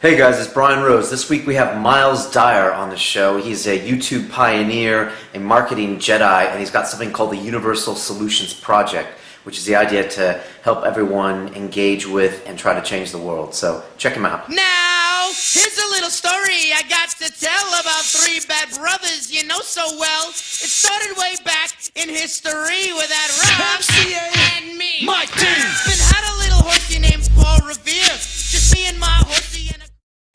Hey guys, it's Brian Rose. This week we have Myles Dyer on the show. He's a YouTube pioneer, a marketing Jedi, and he's got something called the Universal Solutions Project, which is the idea to help everyone engage with and try to change the world. So check him out. Now, here's a little story I got to tell about three bad brothers you know so well. It started way back in history with that Rob and me. Mike D. Been had a little horsey named Paul Revere. Just me and my horsey and a...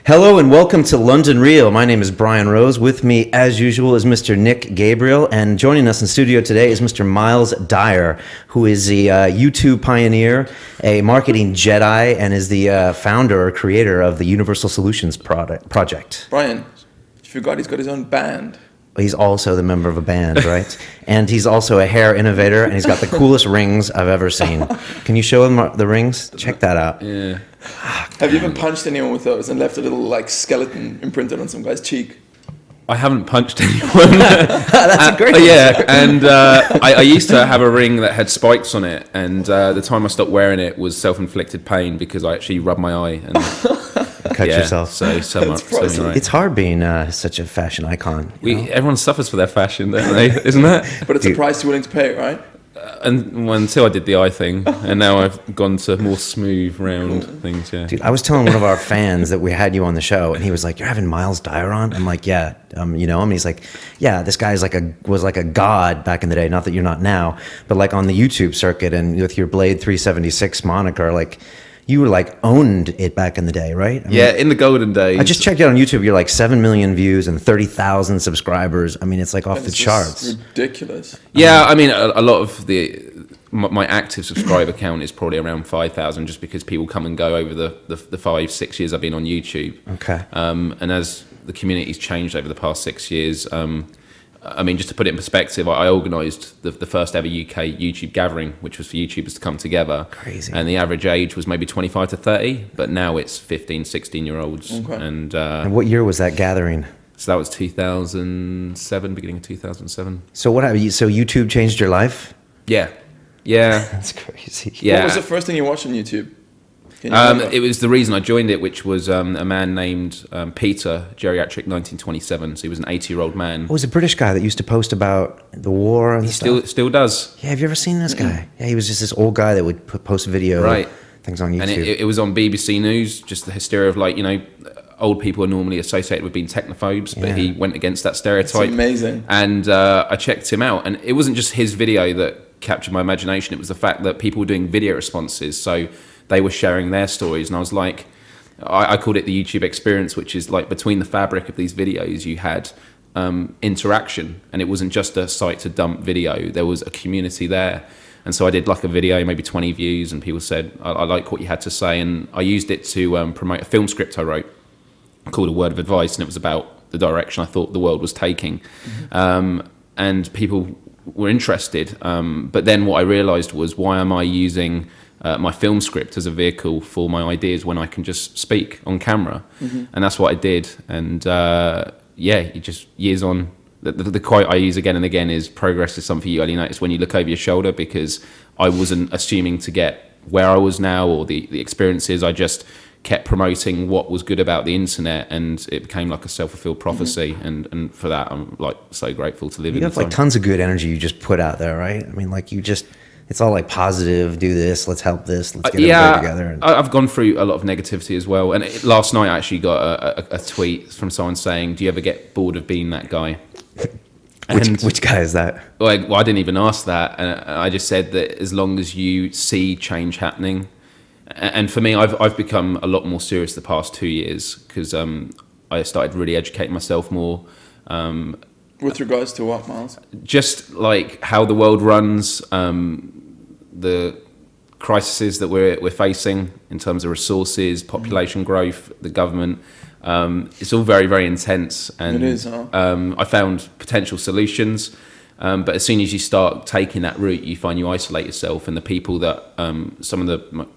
Hello and welcome to London Real. My name is Brian Rose. With me, as usual, is Mr. Nick Gabriel. And joining us in studio today is Mr. Myles Dyer, who is a YouTube pioneer, a marketing Jedi, and is the founder or creator of the Universal Solutions Project. Brian, you forgot he's got his own band. He's also the member of a band, right? And he's also a hair innovator, and he's got the coolest rings I've ever seen. Can you show him the rings? Check that out. Yeah. Have you ever punched anyone with those and left a little like skeleton imprinted on some guy's cheek? I haven't punched anyone. That's a great one. Yeah, and I used to have a ring that had spikes on it, and the time I stopped wearing it was self-inflicted pain because I actually rubbed my eye and Cut yourself. So much. Right. It's hard being such a fashion icon. Everyone suffers for their fashion, don't they? Isn't that? But it's a price you're willing to pay, right? Until I did the eye thing, and now I've gone to more smooth, round things. Yeah. Dude, I was telling one of our fans that we had you on the show, and he was like, "You're having Myles Dyer on?" I'm like, "Yeah, you know him." And he's like, "Yeah, this guy is was like a god back in the day. Not that you're not now, but like on the YouTube circuit and with your Blade 376 moniker, like." You were like owned it back in the day, right? I mean, in the golden days. I just checked it out on YouTube. You're like 7 million views and 30,000 subscribers. I mean, it's like off the charts. Ridiculous. Yeah, I mean, a lot of my active subscriber count is probably around 5,000, just because people come and go over the 5-6 years I've been on YouTube. Okay. And as the community's changed over the past 6 years, I mean, just to put it in perspective, I organised the first ever UK YouTube gathering, which was for YouTubers to come together. Crazy. And the average age was maybe 25 to 30, but now it's 15, 16-year-olds. Okay. And what year was that gathering? So that was 2007, beginning of 2007. So what happened? So YouTube changed your life? Yeah. That's crazy. Yeah. What was the first thing you watched on YouTube? It was the reason I joined it, which was a man named Peter, geriatric 1927. So he was an 80-year-old man. Oh, was a British guy that used to post about the war and stuff? Still does. Yeah, have you ever seen this guy? Yeah, he was just this old guy that would post video things on YouTube. And it was on BBC News, just the hysteria of old people are normally associated with being technophobes, but he went against that stereotype. It's amazing. And I checked him out, and it wasn't just his video that captured my imagination. It was the fact that people were doing video responses. So they were sharing their stories, and I was like, I called it the YouTube experience, which is like between the fabric of these videos, you had interaction, and it wasn't just a site to dump video. There was a community there. And so I did like a video, maybe 20 views, and people said, I like what you had to say. And I used it to promote a film script I wrote called A Word of Advice, and it was about the direction I thought the world was taking. And people were interested. But then what I realized was, why am I using my film script as a vehicle for my ideas when I can just speak on camera? And that's what I did. And it just years on, the quote I use again and again is, progress is something you only notice when you look over your shoulder, because I wasn't assuming to get where I was now or the experiences. I just kept promoting what was good about the internet, and it became like a self-fulfilled prophecy. And for that, I'm like so grateful to live in. You have like tons of good energy you just put out there, right? I mean, like it's all like positive, do this, let's help this, let's get everybody together. I've gone through a lot of negativity as well. And last night I actually got a tweet from someone saying, do you ever get bored of being that guy? Which guy is that? Well, I didn't even ask that. And I just said that as long as you see change happening. And for me, I've become a lot more serious the past 2 years, because I started really educating myself more. With regards to what, Myles? Just like how the world runs, the crises that we're facing in terms of resources, population growth, the government. It's all very, very intense. And it is, huh? I found potential solutions. But as soon as you start taking that route, you find you isolate yourself. And the people that, some of the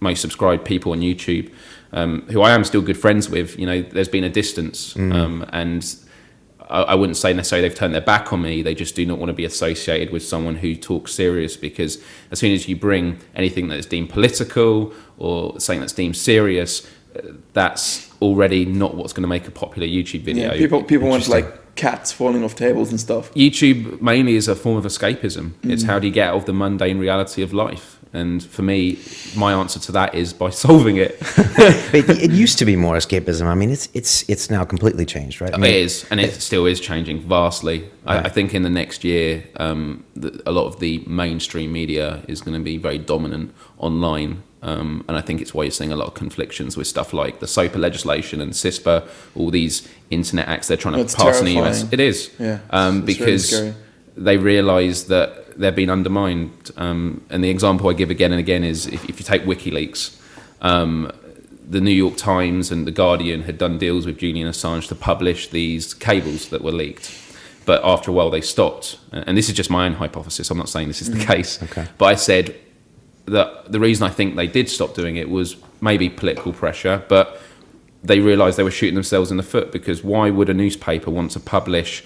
most subscribed people on YouTube, who I am still good friends with, there's been a distance. And I wouldn't say necessarily they've turned their back on me. They just do not want to be associated with someone who talks serious, because as soon as you bring anything that is deemed political or something that's deemed serious, that's already not what's going to make a popular YouTube video. Yeah, people want like cats falling off tables and stuff. YouTube mainly is a form of escapism. It's how do you get out of the mundane reality of life? And for me, my answer to that is by solving it. It used to be more escapism. I mean, it's now completely changed, right? I mean, it is, and it still is changing vastly. Right. I think in the next year, a lot of the mainstream media is going to be very dominant online. And I think it's why you're seeing a lot of conflictions with stuff like the SOPA legislation and CISPA, all these internet acts they're trying to pass in the US. It is. Yeah, because really they realise that they're being undermined. And the example I give again and again is if you take WikiLeaks, the New York Times and the Guardian had done deals with Julian Assange to publish these cables that were leaked. But after a while they stopped. And this is just my own hypothesis. I'm not saying this is the case. Okay. But I said that the reason I think they did stop doing it was maybe political pressure, but they realised they were shooting themselves in the foot, because why would a newspaper want to publish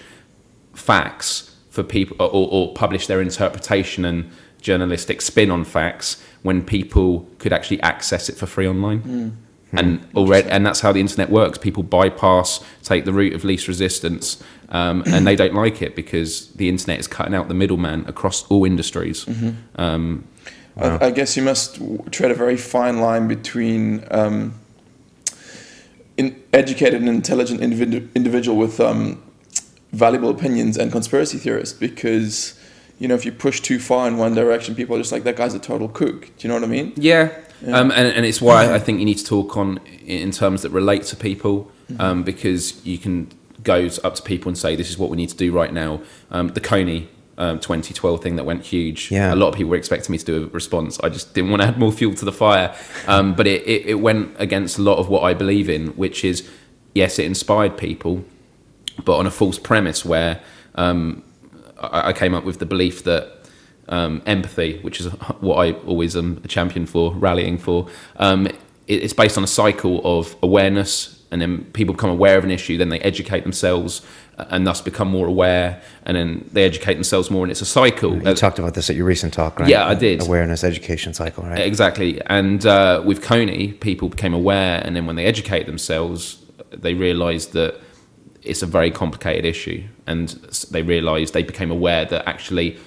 facts for people or publish their interpretation and journalistic spin on facts when people could actually access it for free online? And that's how the internet works. People bypass, take the route of least resistance, and they don't like it because the internet is cutting out the middleman across all industries. I guess you must tread a very fine line between educated and intelligent individual with valuable opinions and conspiracy theorists, because if you push too far in one direction, people are just like, that guy's a total kook. Do you know what I mean? Yeah. And it's why I think you need to talk in terms that relate to people, because you can go up to people and say, this is what we need to do right now. The KONY 2012 thing that went huge. Yeah. A lot of people were expecting me to do a response. I just didn't want to add more fuel to the fire. But it went against a lot of what I believe in, which is, yes, it inspired people, but on a false premise where I came up with the belief that empathy, which is what I always am a champion for, rallying for, it's based on a cycle of awareness, and then people become aware of an issue, then they educate themselves and thus become more aware, and then they educate themselves more, and it's a cycle. You talked about this at your recent talk, right? Yeah, I did. Awareness, education cycle, right? Exactly. And with KONY, people became aware, and then when they educate themselves, they realised that it's a very complicated issue, and they realised, they became aware that actually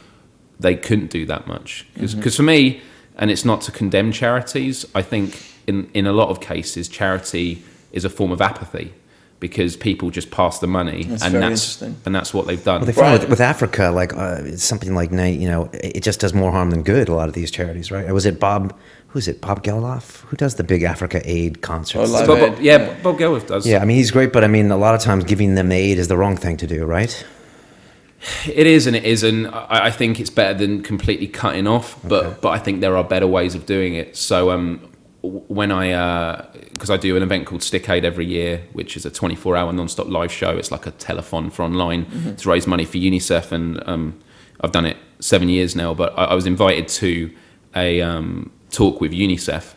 they couldn't do that much. Because for me, and it's not to condemn charities, I think in a lot of cases, charity is a form of apathy, because people just pass the money, and that's what they've done. Well, they found with Africa, like it's something like it just does more harm than good. A lot of these charities, right? Was it Bob? Who's it? Bob Geldof? Who does the big Africa aid concerts? Bob Geldof does. Yeah, I mean he's great, but I mean a lot of times giving them aid is the wrong thing to do, right? It is and it isn't. I think it's better than completely cutting off, but I think there are better ways of doing it. So when because I do an event called Stick Aid every year, which is a 24-hour non-stop live show. It's like a telethon for online to raise money for UNICEF, and I've done it 7 years now. But I was invited to a talk with UNICEF.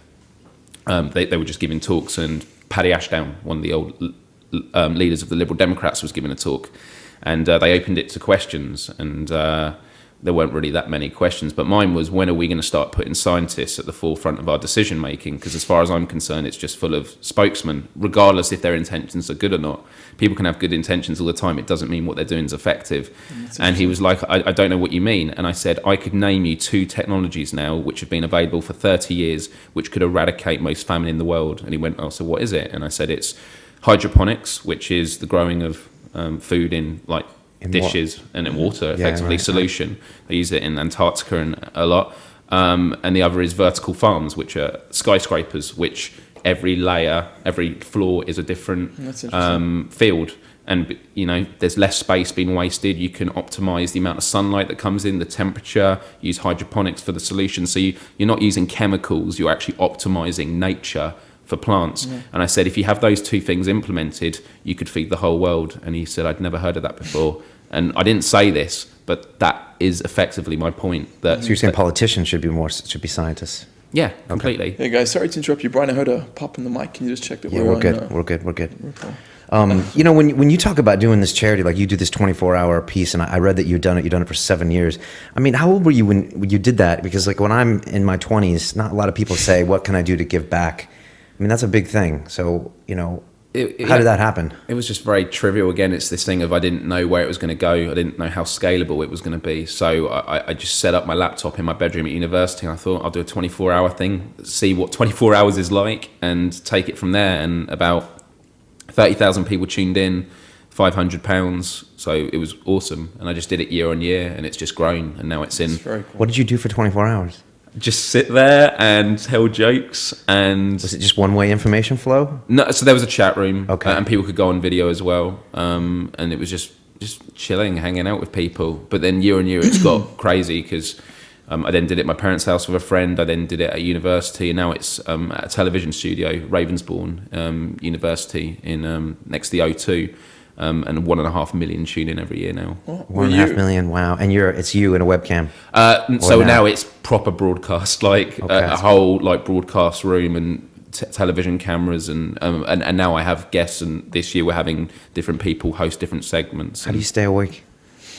They were just giving talks, and Paddy Ashdown, one of the old leaders of the Liberal Democrats, was giving a talk, and they opened it to questions, and there weren't really that many questions, but mine was, when are we going to start putting scientists at the forefront of our decision making? Because as far as I'm concerned, it's just full of spokesmen, regardless if their intentions are good or not. People can have good intentions all the time. It doesn't mean what they're doing is effective. And he was like, I don't know what you mean. And I said, I could name you 2 technologies now which have been available for 30 years which could eradicate most famine in the world. And he went, oh, so what is it? And I said, it's hydroponics, which is the growing of food in dishes and in water, effectively solution. They use it in Antarctica and a lot. And the other is vertical farms, which are skyscrapers, which every layer, every floor is a different field. And, there's less space being wasted. You can optimize the amount of sunlight that comes in, the temperature, use hydroponics for the solution. So you're not using chemicals, you're actually optimizing nature for plants. And I said, if you have those 2 things implemented, you could feed the whole world. And he said, I'd never heard of that before. And I didn't say this, but that is effectively my point. That so you're saying politicians should be scientists? Yeah, completely. Hey guys, sorry to interrupt you, Brian. I heard a pop in the mic. Can you just check that we're good? We're good. When you talk about doing this charity, like you do this 24-hour piece, and I read that you've done it for 7 years. I mean, how old were you when you did that? Because like when I'm in my 20s, not a lot of people say, what can I do to give back? mean, that's a big thing. So, how did that happen? It was just very trivial. Again, it's this thing of I didn't know where it was going to go. I didn't know how scalable it was going to be. So I just set up my laptop in my bedroom at university. And I thought I'll do a 24-hour thing, see what 24 hours is like, and take it from there. And about 30,000 people tuned in, £500. So it was awesome. And I just did it year on year, and it's just grown. And now it's in. That's very cool. What did you do for 24 hours? Just sit there and tell jokes. And Was it just one-way information flow? no, so there was a chat room, Okay. and people could go on video as well, and it was just chilling, hanging out with people. But then year on year, it's got crazy because I then did it at my parents' house with a friend. I then did it at university, and now it's at a television studio, Ravensbourne University in next to the O2. And 1.5 million tune in every year now. Well, 1.5 million, wow. And it's you in a webcam. So now it's proper broadcast, like Okay. a whole like broadcast room and television cameras, and now I have guests. And this year we're having different people host different segments. How do you stay awake?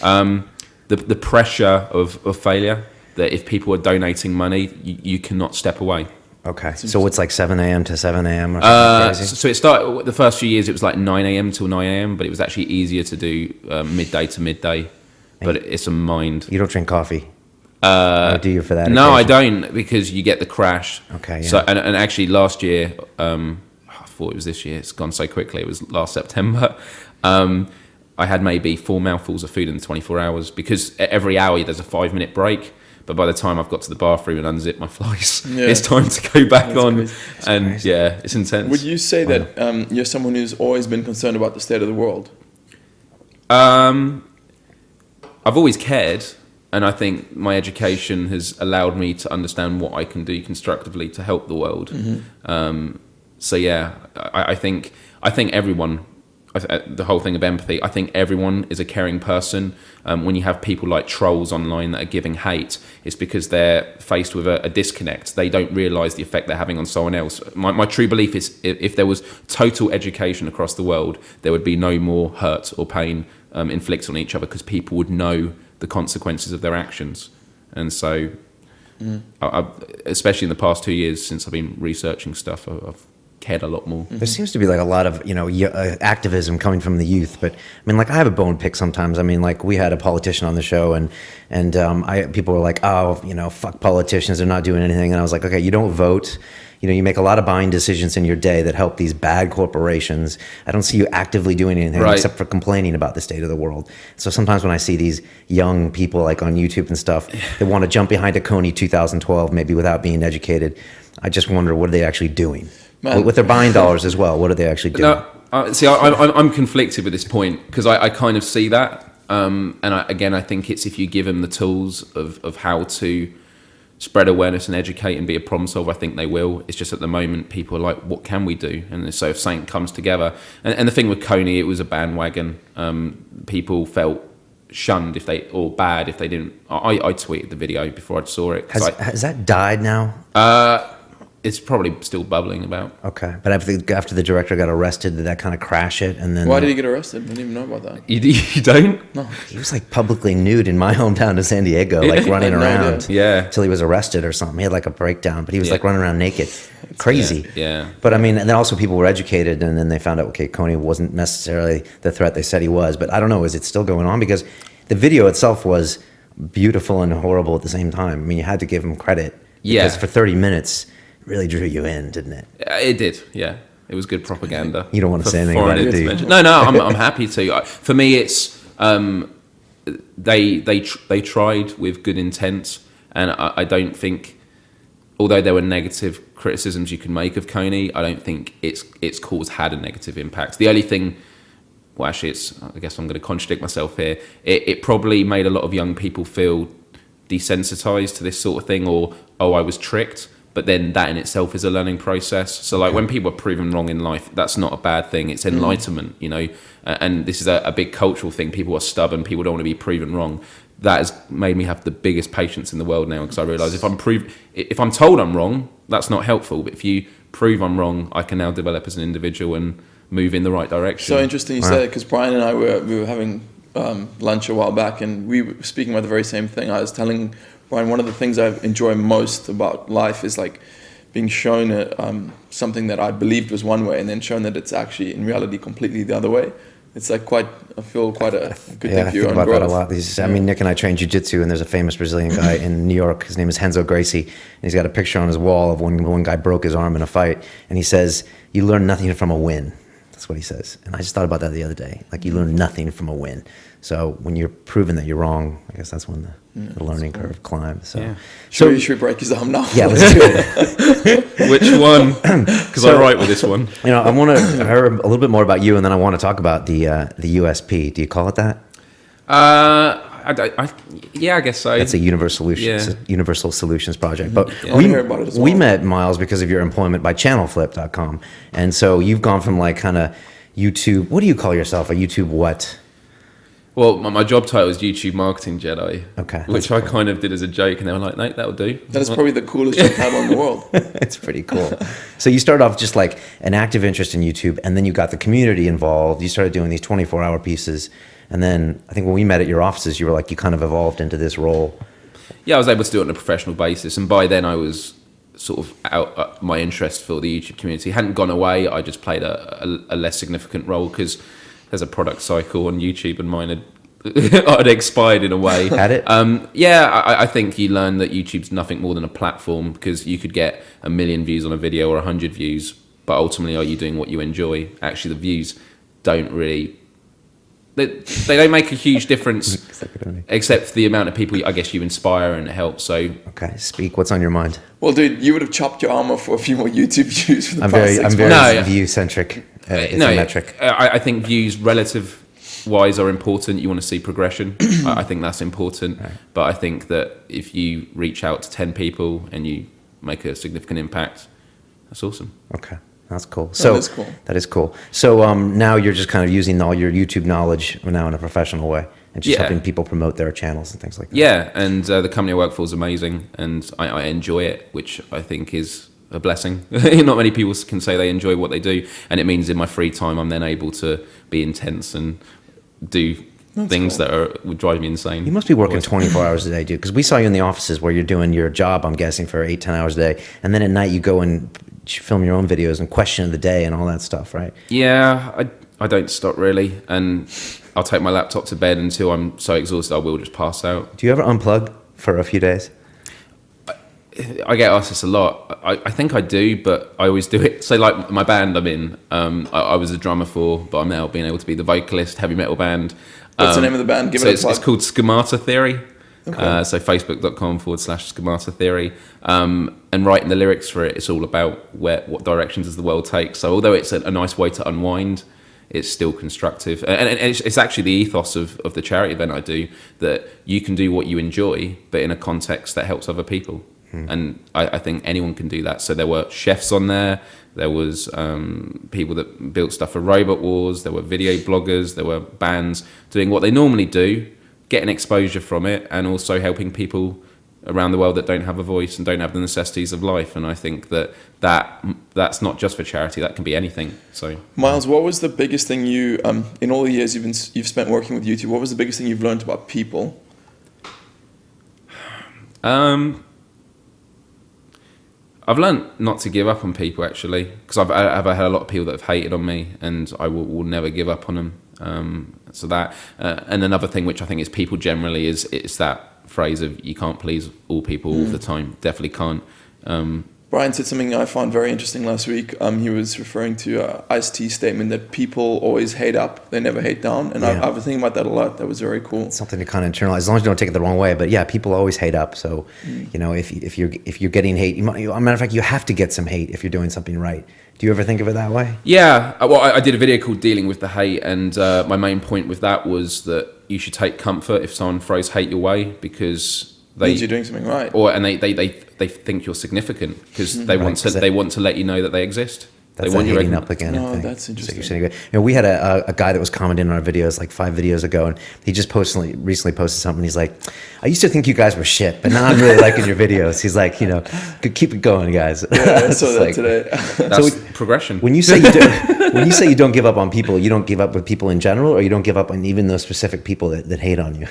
The pressure of failure, that if people are donating money, you cannot step away. Okay, so it's like 7 a.m. to 7 a.m. or something crazy? So it started, the first few years it was like 9 a.m. till 9 a.m, but it was actually easier to do midday to midday. But it's a mind. You don't drink coffee? Or do you for that No, I occasion? don't, because you get the crash. Okay, yeah. So and actually last year, I thought it was this year. It's gone so quickly. It was last September. I had maybe 4 mouthfuls of food in 24 hours, because every hour there's a 5-minute break. But by the time I've got to the bathroom and unzipped my flies, it's time to go back on. Crazy. And yeah, it's intense. Would you say that you're someone who's always been concerned about the state of the world? I've always cared, and I think my education has allowed me to understand what I can do constructively to help the world. So yeah, I think everyone. The whole thing of empathy, I think everyone is a caring person. When you have people like trolls online that are giving hate, it's because they're faced with a disconnect. They don't realise the effect they're having on someone else. My true belief is if there was total education across the world, there would be no more hurt or pain inflicted on each other, because people would know the consequences of their actions. And so, especially in the past 2 years since I've been researching stuff, I've cared a lot more. There seems to be like a lot of activism coming from the youth, but I mean, like, I have a bone pick sometimes. I mean, like, we had a politician on the show, and people were like, oh, fuck politicians, they're not doing anything. And I was like, okay, you don't vote. You make a lot of buying decisions in your day that help these bad corporations. I don't see you actively doing anything except for complaining about the state of the world. So sometimes when I see these young people like on YouTube and stuff that want to jump behind a KONY 2012 maybe without being educated, I just wonder, what are they actually doing? Man. With their buying dollars as well, what are they actually doing? No, see, I'm conflicted with this point, because I kind of see that. And I think it's if you give them the tools of how to spread awareness and educate and be a problem solver, I think they will. It's just at the moment people are like, what can we do? And so if something comes together, and the thing with KONY, it was a bandwagon. People felt shunned bad if they didn't. I tweeted the video before I saw it. Has that died now? It's probably still bubbling about. Okay, but after the director got arrested, did that kind of crash it? And then Why did he get arrested? I didn't even know about that. You don't? No. he was like publicly nude in my hometown of San Diego, like running I had no around. idea. Yeah. Till he was arrested or something. He had like a breakdown, but he was like running around naked. Crazy. Yeah. But I mean, and then also people were educated, and then they found out, okay, KONY wasn't necessarily the threat they said he was. But I don't know, is it still going on? Because the video itself was beautiful and horrible at the same time. I mean, you had to give him credit. Yeah. Because for 30 minutes, it really drew you in, didn't it? It did, yeah. It was good propaganda. You don't want to say anything foreign about it, do you? intervention. No, I'm happy to. For me, it's they tried with good intent, and I don't think, although there were negative criticisms you can make of KONY, I don't think its cause had a negative impact. The only thing, well, actually, I guess I'm going to contradict myself here. It probably made a lot of young people feel desensitized to this sort of thing, or I was tricked. But then that in itself is a learning process. So like when people are proven wrong in life, that's not a bad thing. It's enlightenment, and this is a big cultural thing. People are stubborn. People don't want to be proven wrong. That has made me have the biggest patience in the world now, because I realise if I'm told I'm wrong, that's not helpful. But if you prove I'm wrong, I can now develop as an individual and move in the right direction. So interesting you said, because Brian and I we were having lunch a while back, and we were speaking about the very same thing. I was telling Brian, one of the things I enjoy most about life is like being shown something that I believed was one way, and then shown that it's actually in reality completely the other way. It's like I feel quite a good thing for you. I think about that a lot. I mean, Nick and I train jiu-jitsu, and there's a famous Brazilian guy in New York. His name is Renzo Gracie, and he's got a picture on his wall of when one guy broke his arm in a fight, and he says, "You learn nothing from a win." That's what he says. And I just thought about that the other day. Like, you learn nothing from a win. So when you're proven that you're wrong, I guess that's when the learning curve climbs. So, should we break his arm now? Yeah, let's do it. Which one? Because I write with this one. You know, I want to hear a little bit more about you, and then I want to talk about the USP. Do you call it that? Yeah, I guess so. It's a universal solutions project. But I want to hear about it as well. We met Myles because of your employment by channelflip.com. And so you've gone from like kind of YouTube. What do you call yourself? A YouTube what? Well, my job title is YouTube Marketing Jedi. Okay. Which I kind of did as a joke, and they were like, no, that'll do. That is probably the coolest job title in the world. It's pretty cool. So you started off just like an active interest in YouTube, and then you got the community involved. You started doing these 24-hour pieces. And then I think when we met at your offices, you were like, you kind of evolved into this role. Yeah, I was able to do it on a professional basis. And by then I was sort of out my interest for the YouTube community hadn't gone away. I just played a less significant role because there's a product cycle on YouTube, and mine had expired in a way. Had it? I think you learn that YouTube's nothing more than a platform, because you could get 1 million views on a video or 100 views, but ultimately, are you doing what you enjoy? Actually, the views don't really... They don't make a huge difference, except for the amount of people I guess you inspire and help. So okay, speak. What's on your mind? Well, dude, you would have chopped your arm off for a few more YouTube views for the past 6 months. I'm very view centric. It's a metric. I think views relative wise are important. You want to see progression. I think that's important. Right. But I think that if you reach out to 10 people and you make a significant impact, that's awesome. Okay. That's cool. So that is cool. So now you're just kind of using all your YouTube knowledge now in a professional way, and just helping people promote their channels and things like that. Yeah, and the company I work for is amazing, and I enjoy it, which I think is a blessing. Not many people can say they enjoy what they do, and it means in my free time I'm then able to be intense and do things that would drive me insane. You must be working 24 hours a day, dude, because we saw you in the offices where you're doing your job, I'm guessing, for 8-10 hours a day, and then at night you go and film your own videos and question of the day and all that stuff, right? Yeah, I don't stop really, and I'll take my laptop to bed until I'm so exhausted I will just pass out. Do you ever unplug for a few days? I get asked this a lot. I think I do, but I always do it. So like my band I'm in, I was a drummer for, but I'm now being able to be the vocalist, heavy metal band. What's the name of the band? Give it a plug. It's called Schemata Theory. Okay. So facebook.com/Schemata Theory. And writing the lyrics for it, it's all about what directions does the world take. So although it's a nice way to unwind, it's still constructive. And it's actually the ethos of the charity event I do, that you can do what you enjoy, but in a context that helps other people. And I think anyone can do that. So there were chefs on there. There was people that built stuff for Robot Wars. There were video bloggers. There were bands doing what they normally do, getting exposure from it, and also helping people around the world that don't have a voice and don't have the necessities of life. And I think that's not just for charity. That can be anything. So, Myles, what was the biggest thing you, in all the years you've spent working with YouTube, what was the biggest thing you've learned about people? I've learned not to give up on people, actually, because I've had a lot of people that have hated on me, and I will never give up on them. So that, and another thing which I think is people generally is it's that phrase of you can't please all people all the time. Definitely can't. Brian said something I found very interesting last week. He was referring to Ice-T's statement that people always hate up, they never hate down. And I've been thinking about that a lot. That was very cool. It's something to kind of internalize, as long as you don't take it the wrong way. But yeah, people always hate up. So, you know, if you're getting hate, as a matter of fact, you have to get some hate if you're doing something right. Do you ever think of it that way? Yeah. Well, I did a video called Dealing with the Hate, and my main point with that was that you should take comfort if someone throws hate your way, because means you're doing something right. And they think you're significant, because they want to let you know that they exist. That's they want you hating up again. No, that's interesting. You know, we had a guy that was commenting on our videos like 5 videos ago, and he just recently posted something. He's like, I used to think you guys were shit, but now I'm really liking your videos. He's like, you know, keep it going, guys. Yeah, I saw that today. That's progression. When you say you don't give up on people, you don't give up with people in general, or you don't give up on even those specific people that hate on you?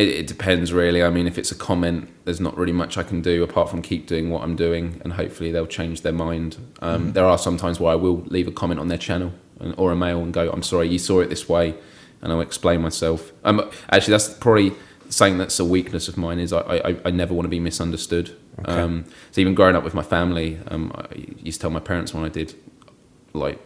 It depends, really. I mean, if it's a comment, there's not really much I can do apart from keep doing what I'm doing, and hopefully they'll change their mind. There are some times where I will leave a comment on their channel or a mail and go, I'm sorry, you saw it this way, and I'll explain myself. Actually, that's probably something that's a weakness of mine, is I never want to be misunderstood. Okay. So even growing up with my family, I used to tell my parents when I did like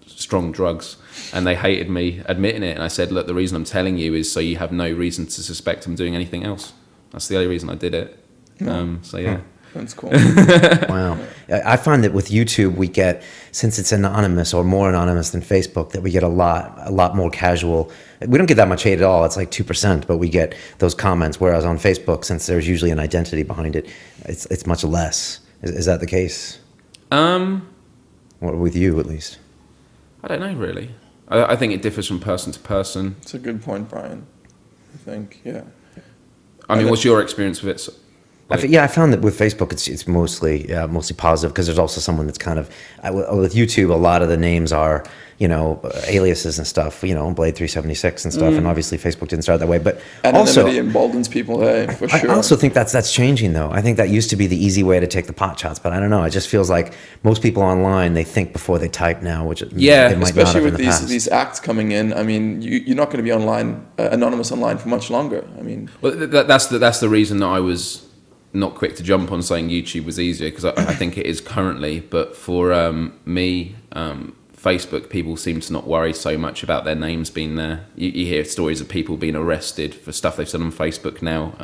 strong drugs, and they hated me admitting it, and I said, look, the reason I'm telling you is so you have no reason to suspect I'm doing anything else. That's the only reason I did it. So yeah. That's cool. Wow. I find that with YouTube we get, since it's anonymous or more anonymous than Facebook, that we get a lot more casual. We don't get that much hate at all. It's like 2%, but we get those comments, whereas on Facebook, since there's usually an identity behind it, it's much less. Is that the case? Or with you, at least? I don't know, really. I think it differs from person to person. It's a good point, Brian. I think, yeah. I mean, what's your experience with it? I found that with Facebook, it's mostly positive, because there's also someone that's kind of, with YouTube, a lot of the names are, aliases and stuff, Blade 376 and stuff, and obviously Facebook didn't start that way, but anonymity also emboldens people, for sure. I also think that's changing, though. I think that used to be the easy way to take the pot shots, but I don't know. It just feels like most people online, they think before they type now, which they might especially not have with in the past. these acts coming in. I mean, you're not going to be online, anonymous online for much longer. I mean, well, that's the reason that I was not quick to jump on saying YouTube was easier, because I think it is currently, but for me, Facebook, people seem to not worry so much about their names being there. You hear stories of people being arrested for stuff they've said on Facebook now.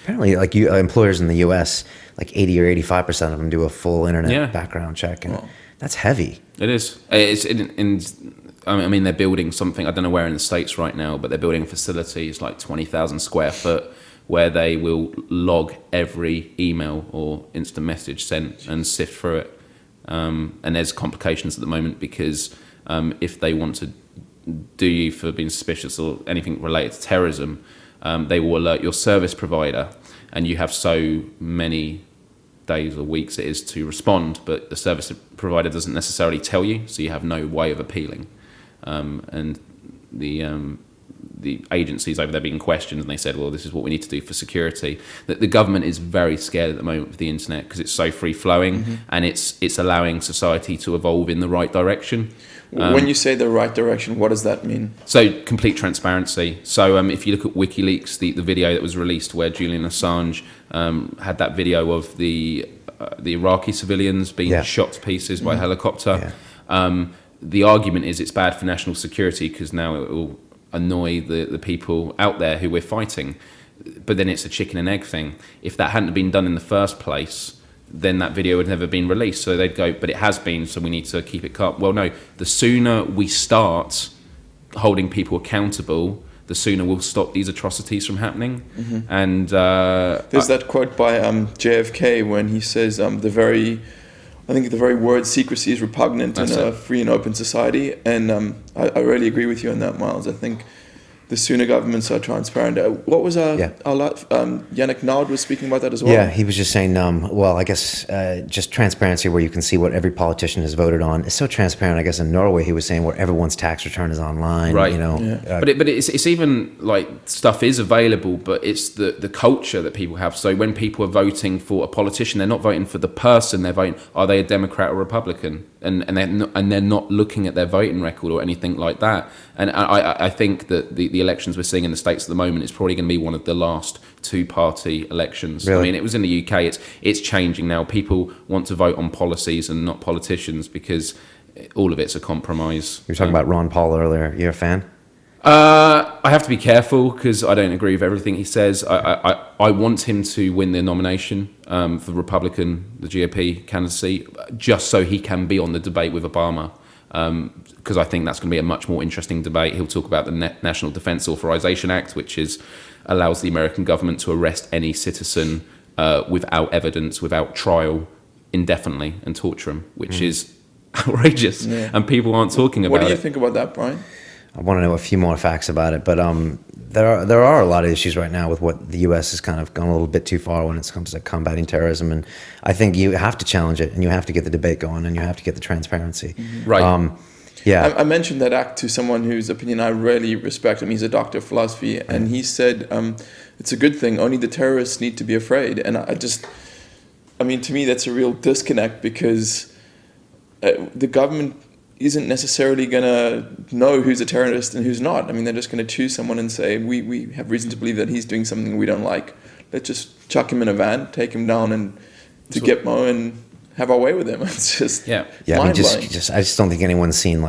Apparently, like employers in the US, like 80 or 85% of them do a full internet background check, and that's heavy. It is. I mean, they're building something, I don't know where in the States right now, but they're building a facility, it's like 20,000 square foot, where they will log every email or instant message sent and sift through it. And there's complications at the moment, because if they want to do you for being suspicious or anything related to terrorism, they will alert your service provider, and you have so many days or weeks it is to respond, but the service provider doesn't necessarily tell you, so you have no way of appealing. And the agencies over there being questioned, and they said, well, this is what we need to do for security. The government is very scared at the moment with the internet, because it's so free-flowing, and it's allowing society to evolve in the right direction. When you say the right direction, what does that mean? So complete transparency. So if you look at WikiLeaks, the video that was released where Julian Assange had that video of the Iraqi civilians being shot to pieces by helicopter, the argument is it's bad for national security, because now it will annoy the people out there who we're fighting. But then it's a chicken and egg thing. If that hadn't been done in the first place, then that video would never been released. So they'd go, but it has been, so we need to keep it calm. Well, no, the sooner we start holding people accountable, the sooner we'll stop these atrocities from happening. And there's that quote by JFK when he says I think the very word secrecy is repugnant in a free and open society, and I really agree with you on that, Myles. I think the sooner governments are transparent. What was Yannick Naud was speaking about that as well? Yeah, he was just saying, well, I guess just transparency where you can see what every politician has voted on. It's so transparent, I guess, in Norway, he was saying, where everyone's tax return is online. Right. But it's even like stuff is available, but it's the culture that people have. So when people are voting for a politician, they're not voting for the person, they're voting, are they a Democrat or Republican? And they're not looking at their voting record or anything like that. And I think that the elections we're seeing in the States at the moment is probably going to be one of the last two-party elections. Really? I mean, it was in the UK. It's changing now. People want to vote on policies and not politicians, because all of it's a compromise. You were talking about Ron Paul earlier. You're a fan? I have to be careful, because I don't agree with everything he says. I want him to win the nomination for Republican, the GOP candidacy, just so he can be on the debate with Obama. Because I think that's going to be a much more interesting debate. He'll talk about the National Defense Authorization Act, which allows the American government to arrest any citizen without evidence, without trial, indefinitely, and torture them, which is outrageous. Yeah. And people aren't talking about it. What do you think about that, Brian? I want to know a few more facts about it, but there are a lot of issues right now with what the U.S. has kind of gone a little bit too far when it comes to combating terrorism, and I think you have to challenge it, and you have to get the debate going, and you have to get the transparency. Right. Yeah. I mentioned that act to someone whose opinion I really respect. I mean, he's a doctor of philosophy, and he said it's a good thing. Only the terrorists need to be afraid. And I mean, to me, that's a real disconnect, because the government isn't necessarily going to know who's a terrorist and who's not. I mean, they're just going to choose someone and say, we have reason to believe that he's doing something we don't like. Let's just chuck him in a van, take him down and to Gitmo and have our way with him. It's just I mean, mind-blowing. I just don't think anyone's seen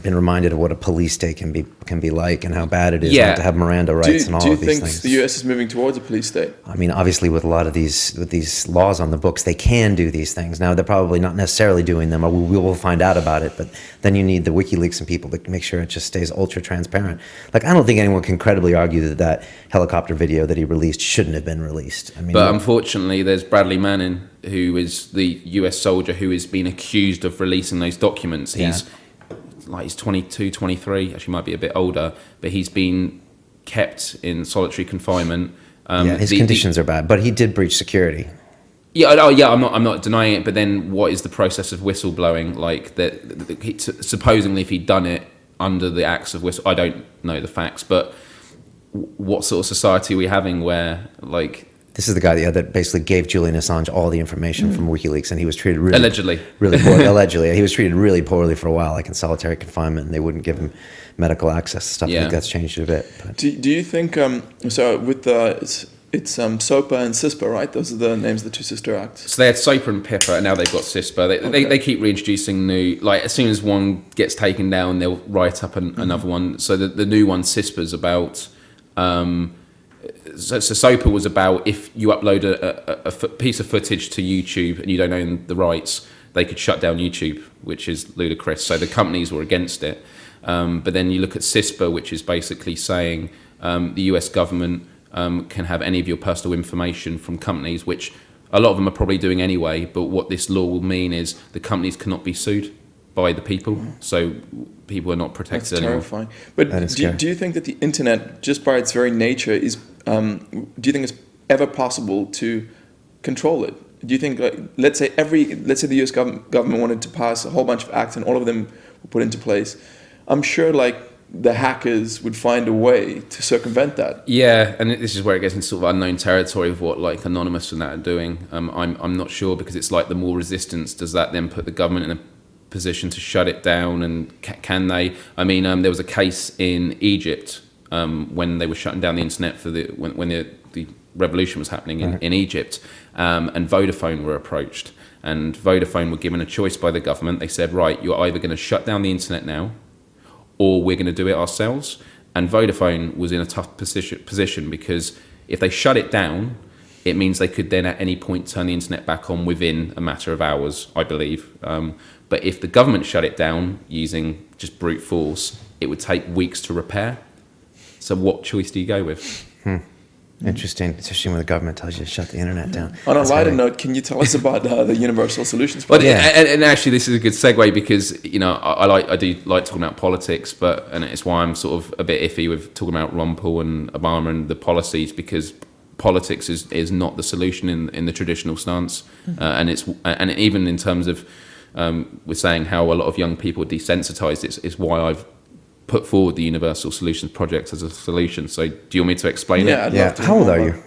been reminded of what a police state can be like and how bad it is not to have Miranda rights and all of these things. Do you think the U.S. is moving towards a police state? I mean, obviously, with a lot of these laws on the books, they can do these things. Now, they're probably not necessarily doing them, or we will find out about it. But then you need the WikiLeaks and people to make sure it just stays ultra transparent. Like, I don't think anyone can credibly argue that helicopter video that he released shouldn't have been released. I mean, but unfortunately, there's Bradley Manning, who is the US soldier who has been accused of releasing those documents. He's 22, 23, actually might be a bit older, but he's been kept in solitary confinement. His conditions are bad, but he did breach security. I'm not denying it, but then what is the process of whistleblowing? Like, supposedly if he'd done it under the acts of whistle, I don't know the facts, but what sort of society are we having where, like... This is the guy that basically gave Julian Assange all the information from WikiLeaks, and he was treated really allegedly poorly. Allegedly, he was treated really poorly for a while, like in solitary confinement, and they wouldn't give him medical access and stuff. I think that's changed a bit. But. Do you think so? With it's SOPA and CISPA, right? Those are the names of the two sister acts. So they had SOPA and PIPA, and now they've got CISPA. They keep reintroducing new. Like, as soon as one gets taken down, they'll write up another one. So the new one, CISPA, is about. So SOPA was about if you upload a piece of footage to YouTube and you don't own the rights, they could shut down YouTube, which is ludicrous. So the companies were against it. But then you look at CISPA, which is basically saying the US government can have any of your personal information from companies, which a lot of them are probably doing anyway. But what this law will mean is the companies cannot be sued by the people, so people are not protected. That's anymore. terrifying. But do you think that the internet, just by its very nature, is? Do you think it's ever possible to control it? Do you think, like, let's say the U.S. government wanted to pass a whole bunch of acts and all of them were put into place? I'm sure, like, the hackers would find a way to circumvent that. Yeah, and this is where it gets into sort of unknown territory of what, like, Anonymous and that are doing. I'm not sure, because it's like the more resistance, does that then put the government in a position to shut it down, and can they? I mean, there was a case in Egypt when they were shutting down the internet for when the revolution was happening in Egypt, and Vodafone were approached, and Vodafone were given a choice by the government. They said, right, you're either going to shut down the internet now, or we're going to do it ourselves. And Vodafone was in a tough position, because if they shut it down, it means they could then at any point turn the internet back on within a matter of hours, I believe. But if the government shut it down using just brute force, it would take weeks to repair. So what choice do you go with? Interesting, especially when the government tells you to shut the internet down. On a lighter note, can you tell us about the Universal Solutions But Project? and actually, this is a good segue, because I do like talking about politics, and it's why I'm sort of a bit iffy with talking about Ron Paul and Obama and the policies, because politics is not the solution in the traditional stance, and even in terms of we're saying how a lot of young people are desensitized. It's why I've put forward the Universal Solutions Project as a solution. So do you want me to explain it? I'd love to. How old are you?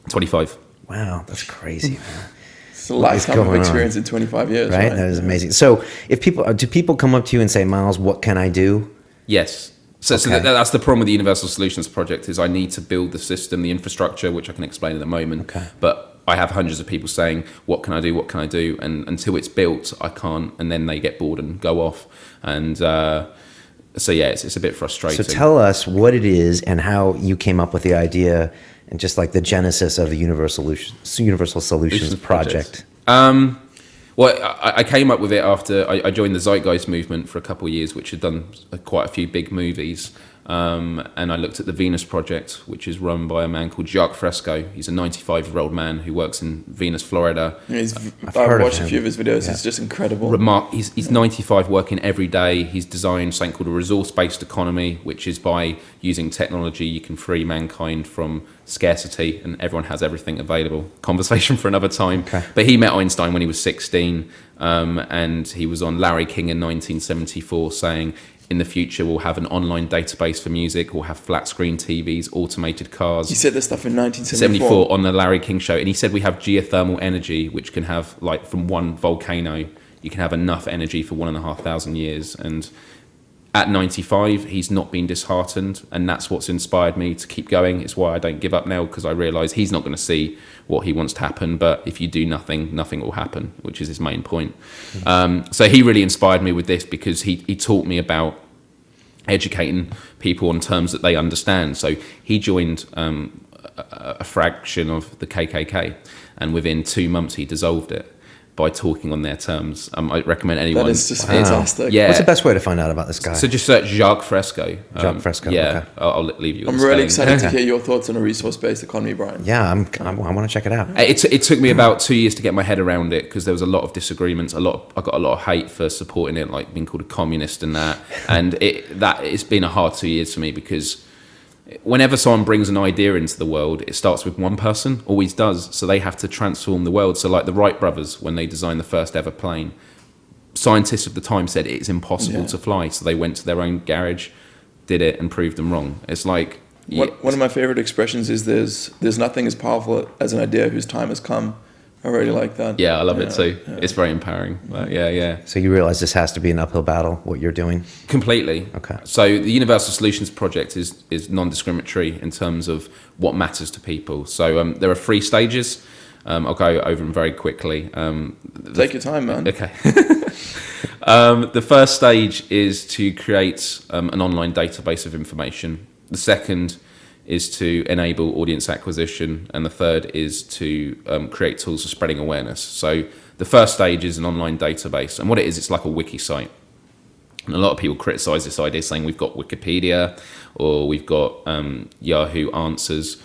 25. Wow, that's crazy, man. It's a lifetime of experience in 25 years, right? That is amazing. So do people come up to you and say, Myles, what can I do? Yes. So that's the problem with the Universal Solutions Project, is I need to build the system, the infrastructure, which I can explain in a moment. Okay. But I have hundreds of people saying, what can I do? What can I do? And until it's built, I can't. And then they get bored and go off. And so, yeah, it's a bit frustrating. So tell us what it is and how you came up with the idea and just like the genesis of the Universal Solutions Project. Well, I came up with it after I joined the Zeitgeist movement for a couple of years, which had done quite a few big movies. And I looked at the Venus Project, which is run by a man called Jacques Fresco. He's a 95-year-old man who works in Venus, Florida. Yeah, I've watched a few of his videos. Yeah. It's just incredible. He's 95, working every day. He's designed something called a resource-based economy, which is by using technology, you can free mankind from scarcity, and everyone has everything available. Conversation for another time. Okay. But he met Einstein when he was 16. and he was on Larry King in 1974 saying, in the future, we'll have an online database for music, we'll have flat screen TVs, automated cars. He said this stuff in 1974. 74 on the Larry King show. And he said we have geothermal energy, which can have, like, from one volcano, you can have enough energy for 1,500 years. And at 95, he's not been disheartened. And that's what's inspired me to keep going. It's why I don't give up now, because I realise he's not going to see what he wants to happen. But if you do nothing, nothing will happen, which is his main point. So he really inspired me with this, because he taught me about educating people on terms that they understand. So he joined a fraction of the KKK, and within 2 months he dissolved it by talking on their terms. I recommend anyone. That is just fantastic. Yeah. What's the best way to find out about this guy? So just search Jacques Fresco. Jacques Fresco. Yeah, Okay. I'll leave you. I'm really excited to hear your thoughts on a resource-based economy, Brian. Yeah, I want to check it out. It took me about 2 years to get my head around it, because there was a lot of disagreements. I got a lot of hate for supporting it, like being called a communist and that. And it's been a hard 2 years for me, because whenever someone brings an idea into the world, it starts with one person, always does. So they have to transform the world. So like the Wright brothers, when they designed the first ever plane, scientists of the time said it's impossible to fly. So they went to their own garage, did it, and proved them wrong. It's like... One of my favorite expressions is there's nothing as powerful as an idea whose time has come. I really like that. Yeah, I love it too. Yeah. It's very empowering. But yeah. So you realize this has to be an uphill battle, what you're doing? Completely. Okay. So the Universal Solutions Project is non-discriminatory in terms of what matters to people. So there are 3 stages. I'll go over them very quickly. Take your time, man. Okay. The first stage is to create an online database of information. The second is to enable audience acquisition, and the third is to create tools for spreading awareness. So the first stage is an online database, and what it is, it's like a wiki site. And a lot of people criticize this idea, saying we've got Wikipedia or we've got Yahoo Answers.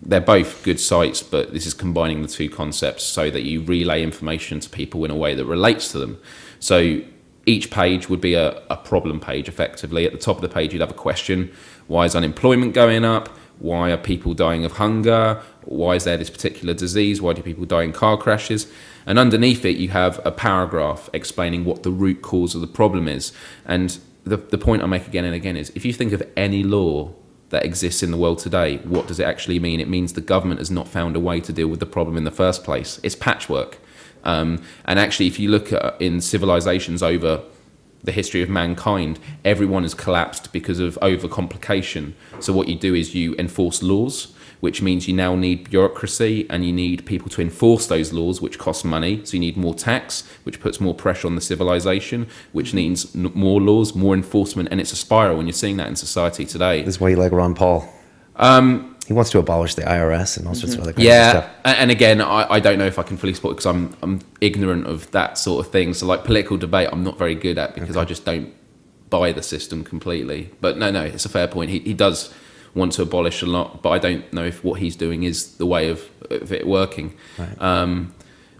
They're both good sites, but this is combining the two concepts so that you relay information to people in a way that relates to them. So each page would be a problem page, effectively. At the top of the page, you'd have a question. Why is unemployment going up? Why are people dying of hunger? Why is there this particular disease? Why do people die in car crashes? And underneath it, you have a paragraph explaining what the root cause of the problem is. And the point I make again and again is, if you think of any law that exists in the world today, what does it actually mean? It means the government has not found a way to deal with the problem in the first place. It's patchwork. And actually, if you look at in civilizations over the history of mankind, everyone has collapsed because of overcomplication. So what you do is you enforce laws, which means you now need bureaucracy, and you need people to enforce those laws, which costs money. So you need more tax, which puts more pressure on the civilization, which needs more laws, more enforcement, and it's a spiral, and you're seeing that in society today. This is why you like Ron Paul. He wants to abolish the IRS and all sorts of other kinds of stuff. And again, I don't know if I can fully support it, because I'm ignorant of that sort of thing. So like political debate, I'm not very good at, because I just don't buy the system completely. But no, it's a fair point. He does want to abolish a lot, but I don't know if what he's doing is the way of it working. Right.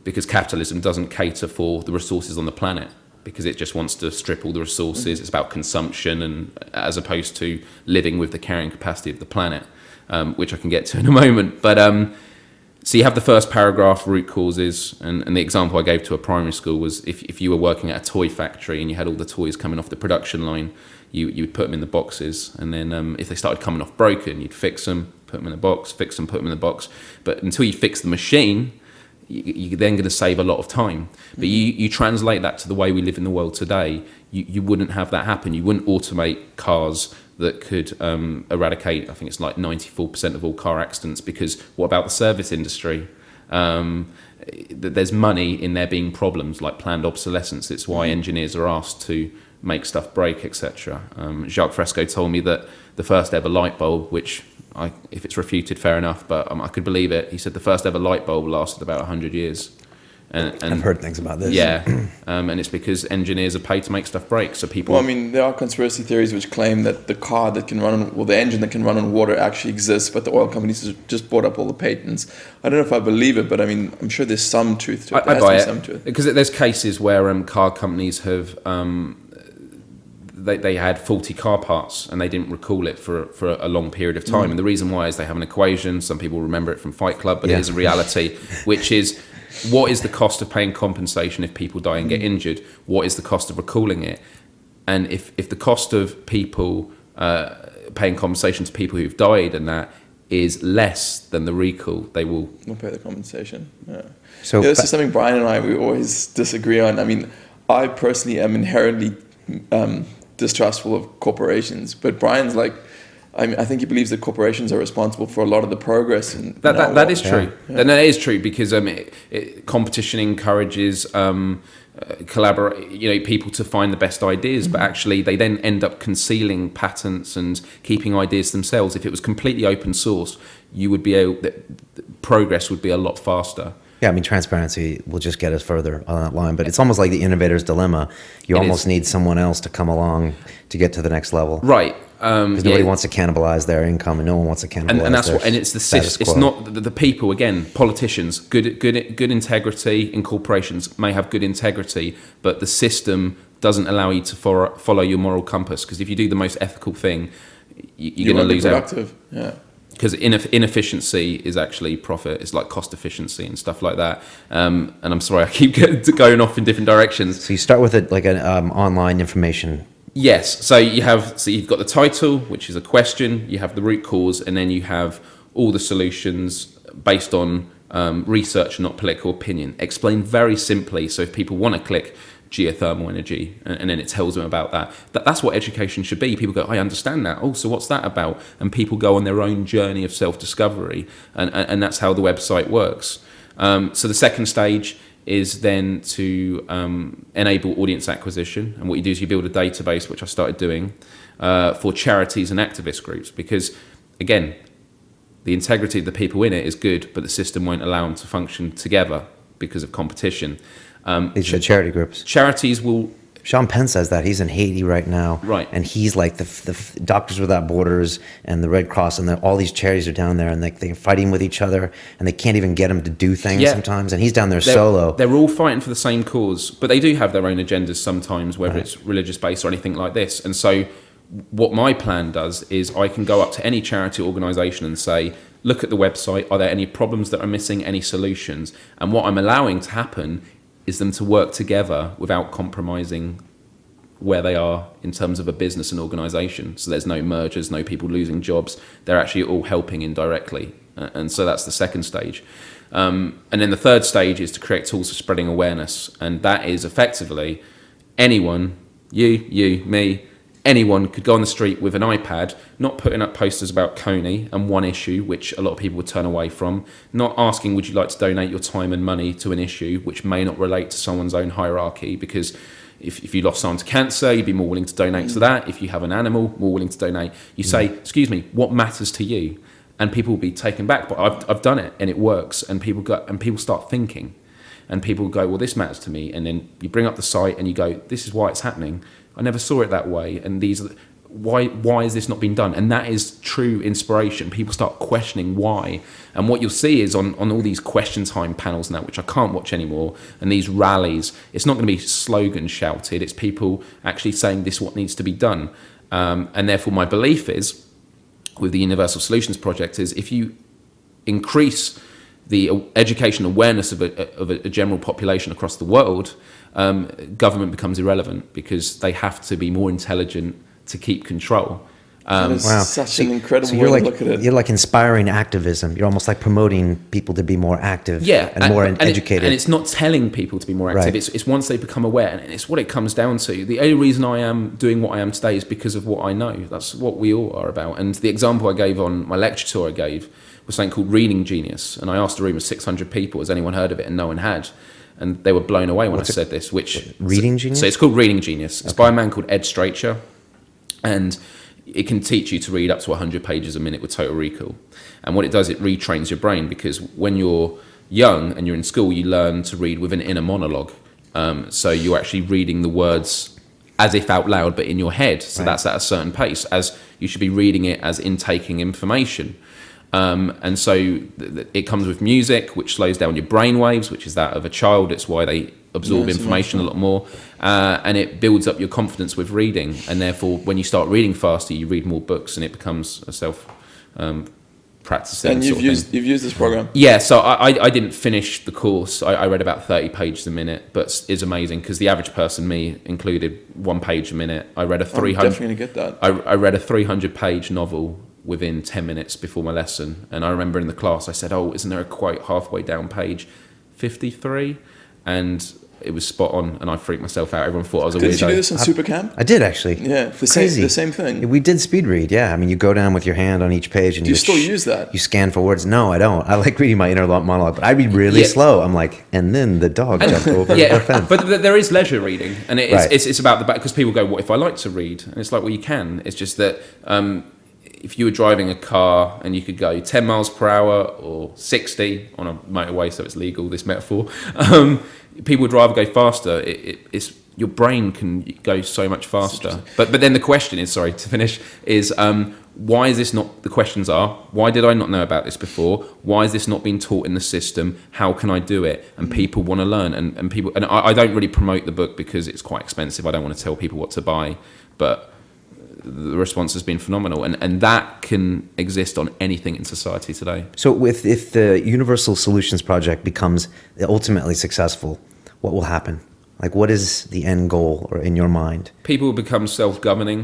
Because capitalism doesn't cater for the resources on the planet, because it just wants to strip all the resources. It's about consumption, and as opposed to living with the carrying capacity of the planet. Which I can get to in a moment. But so you have the first paragraph, root causes, and the example I gave to a primary school was if you were working at a toy factory and you had all the toys coming off the production line, you would put them in the boxes, and then if they started coming off broken, you'd fix them, put them in the box, fix them, put them in the box. But until you fix the machine, you're then going to save a lot of time. But you translate that to the way we live in the world today, you wouldn't have that happen. You wouldn't automate cars that could eradicate, I think it's like 94% of all car accidents, because what about the service industry? There's money in there being problems like planned obsolescence. It's why engineers are asked to make stuff break, etc. Jacques Fresco told me that the first ever light bulb, which if it's refuted, fair enough, but I could believe it. He said the first ever light bulb lasted about 100 years. And I've heard things about this. Yeah, and it's because engineers are paid to make stuff break. So people. Well, I mean, there are conspiracy theories which claim that the car that can run on, the engine that can run on water actually exists, but the oil companies just bought up all the patents. I don't know if I believe it, but I mean, I'm sure there's some truth to it. I buy it, because there's cases where car companies have they had faulty car parts and they didn't recall it for a long period of time. And the reason why is they have an equation. Some people remember it from Fight Club, but it is a reality, which is what is the cost of paying compensation if people die and get injured? What is the cost of recalling it? And if the cost of people paying compensation to people who've died and that is less than the recall, they will pay the compensation. Yeah. So this is something Brian and I we always disagree on. I mean, I personally am inherently distrustful of corporations, but Brian's like, I think he believes that corporations are responsible for a lot of the progress. And that is true. And that is true because competition encourages collaborate, people to find the best ideas, but actually they then end up concealing patents and keeping ideas themselves. If it was completely open source, progress would be a lot faster. Yeah, I mean, transparency will just get us further on that line, but it's almost like the innovator's dilemma. You almost need someone else to come along to get to the next level. Right. Because nobody wants to cannibalize their income, and no one wants to cannibalize and that's their what, and it's the status system. It's not the people. Again, politicians, good integrity in corporations may have good integrity, but the system doesn't allow you to follow your moral compass. Because if you do the most ethical thing, you're going to lose out. Yeah. Because inefficiency is actually profit. It's like cost efficiency and stuff like that. And I'm sorry, I keep going off in different directions. So you start with an online information. Yes. So you've got the title, which is a question. You have the root cause, and then you have all the solutions based on research, not political opinion. Explained very simply. So if people want to click geothermal energy, and then it tells them about that. That's what education should be. People go, I understand that. Oh, so what's that about? And people go on their own journey of self-discovery, and that's how the website works. So the second stage is then to enable audience acquisition. And what you do is you build a database, which I started doing, for charities and activist groups. Because, again, the integrity of the people in it is good, but the system won't allow them to function together because of competition. These are charity groups. Charities will... Sean Penn says that. He's in Haiti right now. Right. And he's like the Doctors Without Borders and the Red Cross, and all these charities are down there, and they're fighting with each other, and they can't even get him to do things sometimes, and he's down there solo. They're all fighting for the same cause, but they do have their own agendas sometimes, whether it's religious-based or anything like this. And so what my plan does is I can go up to any charity organisation and say, look at the website, are there any problems that are missing, any solutions? And what I'm allowing to happen is them to work together without compromising where they are in terms of a business and organisation. So there's no mergers, no people losing jobs. They're actually all helping indirectly. And so that's the second stage. And then the third stage is to create tools for spreading awareness. And that is effectively anyone, you, me, anyone could go on the street with an iPad, not putting up posters about KONY and one issue, which a lot of people would turn away from, not asking, would you like to donate your time and money to an issue, which may not relate to someone's own hierarchy, because if you lost someone to cancer, you'd be more willing to donate to that. If you have an animal, more willing to donate. You say, excuse me, what matters to you? And people will be taken back, but I've done it and it works. And people start thinking, and people go, well, this matters to me. And then you bring up the site and you go, this is why it's happening. I never saw it that way, and why is this not being done? And that is true inspiration. People start questioning why, and what you'll see is on all these question time panels now, which I can't watch anymore, and these rallies, it's not going to be slogans shouted, it's people actually saying this is what needs to be done. And therefore my belief is, with the Universal Solutions Project, is if you increase the education awareness of a general population across the world, government becomes irrelevant, because they have to be more intelligent to keep control. That is such an incredible way to look at it. You're like inspiring activism. You're almost like promoting people to be more active and more educated. And it's not telling people to be more active. Right. It's once they become aware, and it's what it comes down to. The only reason I am doing what I am today is because of what I know. That's what we all are about. And the example I gave on my lecture tour I gave was something called Reading Genius. And I asked a room of 600 people, has anyone heard of it? And no one had. And they were blown away when I said this. Reading Genius? So it's called Reading Genius. It's by a man called Ed Stracher. And it can teach you to read up to 100 pages a minute with total recall. And what it does, it retrains your brain, because when you're young and you're in school, you learn to read with an inner monologue. So you're actually reading the words as if out loud, but in your head. So that's at a certain pace, as you should be reading it as intaking information. And so it comes with music, which slows down your brain waves, which is that of a child. It's why they absorb information a lot more. And it builds up your confidence with reading. And therefore, when you start reading faster, you read more books, and it becomes a self-proclaimed practicing. And you've used this program? Yeah, so I didn't finish the course. I read about 30 pages a minute, but it's amazing because the average person, me included, 1 page a minute. I read a 300. I'm definitely gonna get that. I read a 300-page novel within 10 minutes before my lesson, and I remember in the class I said, "Oh, isn't there a quote halfway down page 53?" And it was spot on, and I freaked myself out. Everyone thought I was a weirdo. Did you do this in Supercamp? I did, actually. Yeah, the same thing. We did speed read, yeah. I mean, you go down with your hand on each page. And Do you still use that? You scan for words. No, I don't. I like reading my inner monologue, but I read really slow. I'm like, and then the dog jumped over the fence. But there is leisure reading, and Right. it's about the back, because people go, "What if I like to read?" And it's like, well, you can. It's just that if you were driving a car and you could go 10 miles per hour or 60 on a motorway, so it's legal, this metaphor, people would rather go faster. It's your brain can go so much faster. But then the question is, sorry to finish, is why is this not? The questions are, why did I not know about this before? Why is this not being taught in the system? How can I do it? And people want to learn, and people. And I don't really promote the book because it's quite expensive. I don't want to tell people what to buy, but the response has been phenomenal, and that can exist on anything in society today. So if the Universal Solutions Project becomes ultimately successful, what will happen? Like, what is the end goal, or in your mind? People will become self-governing.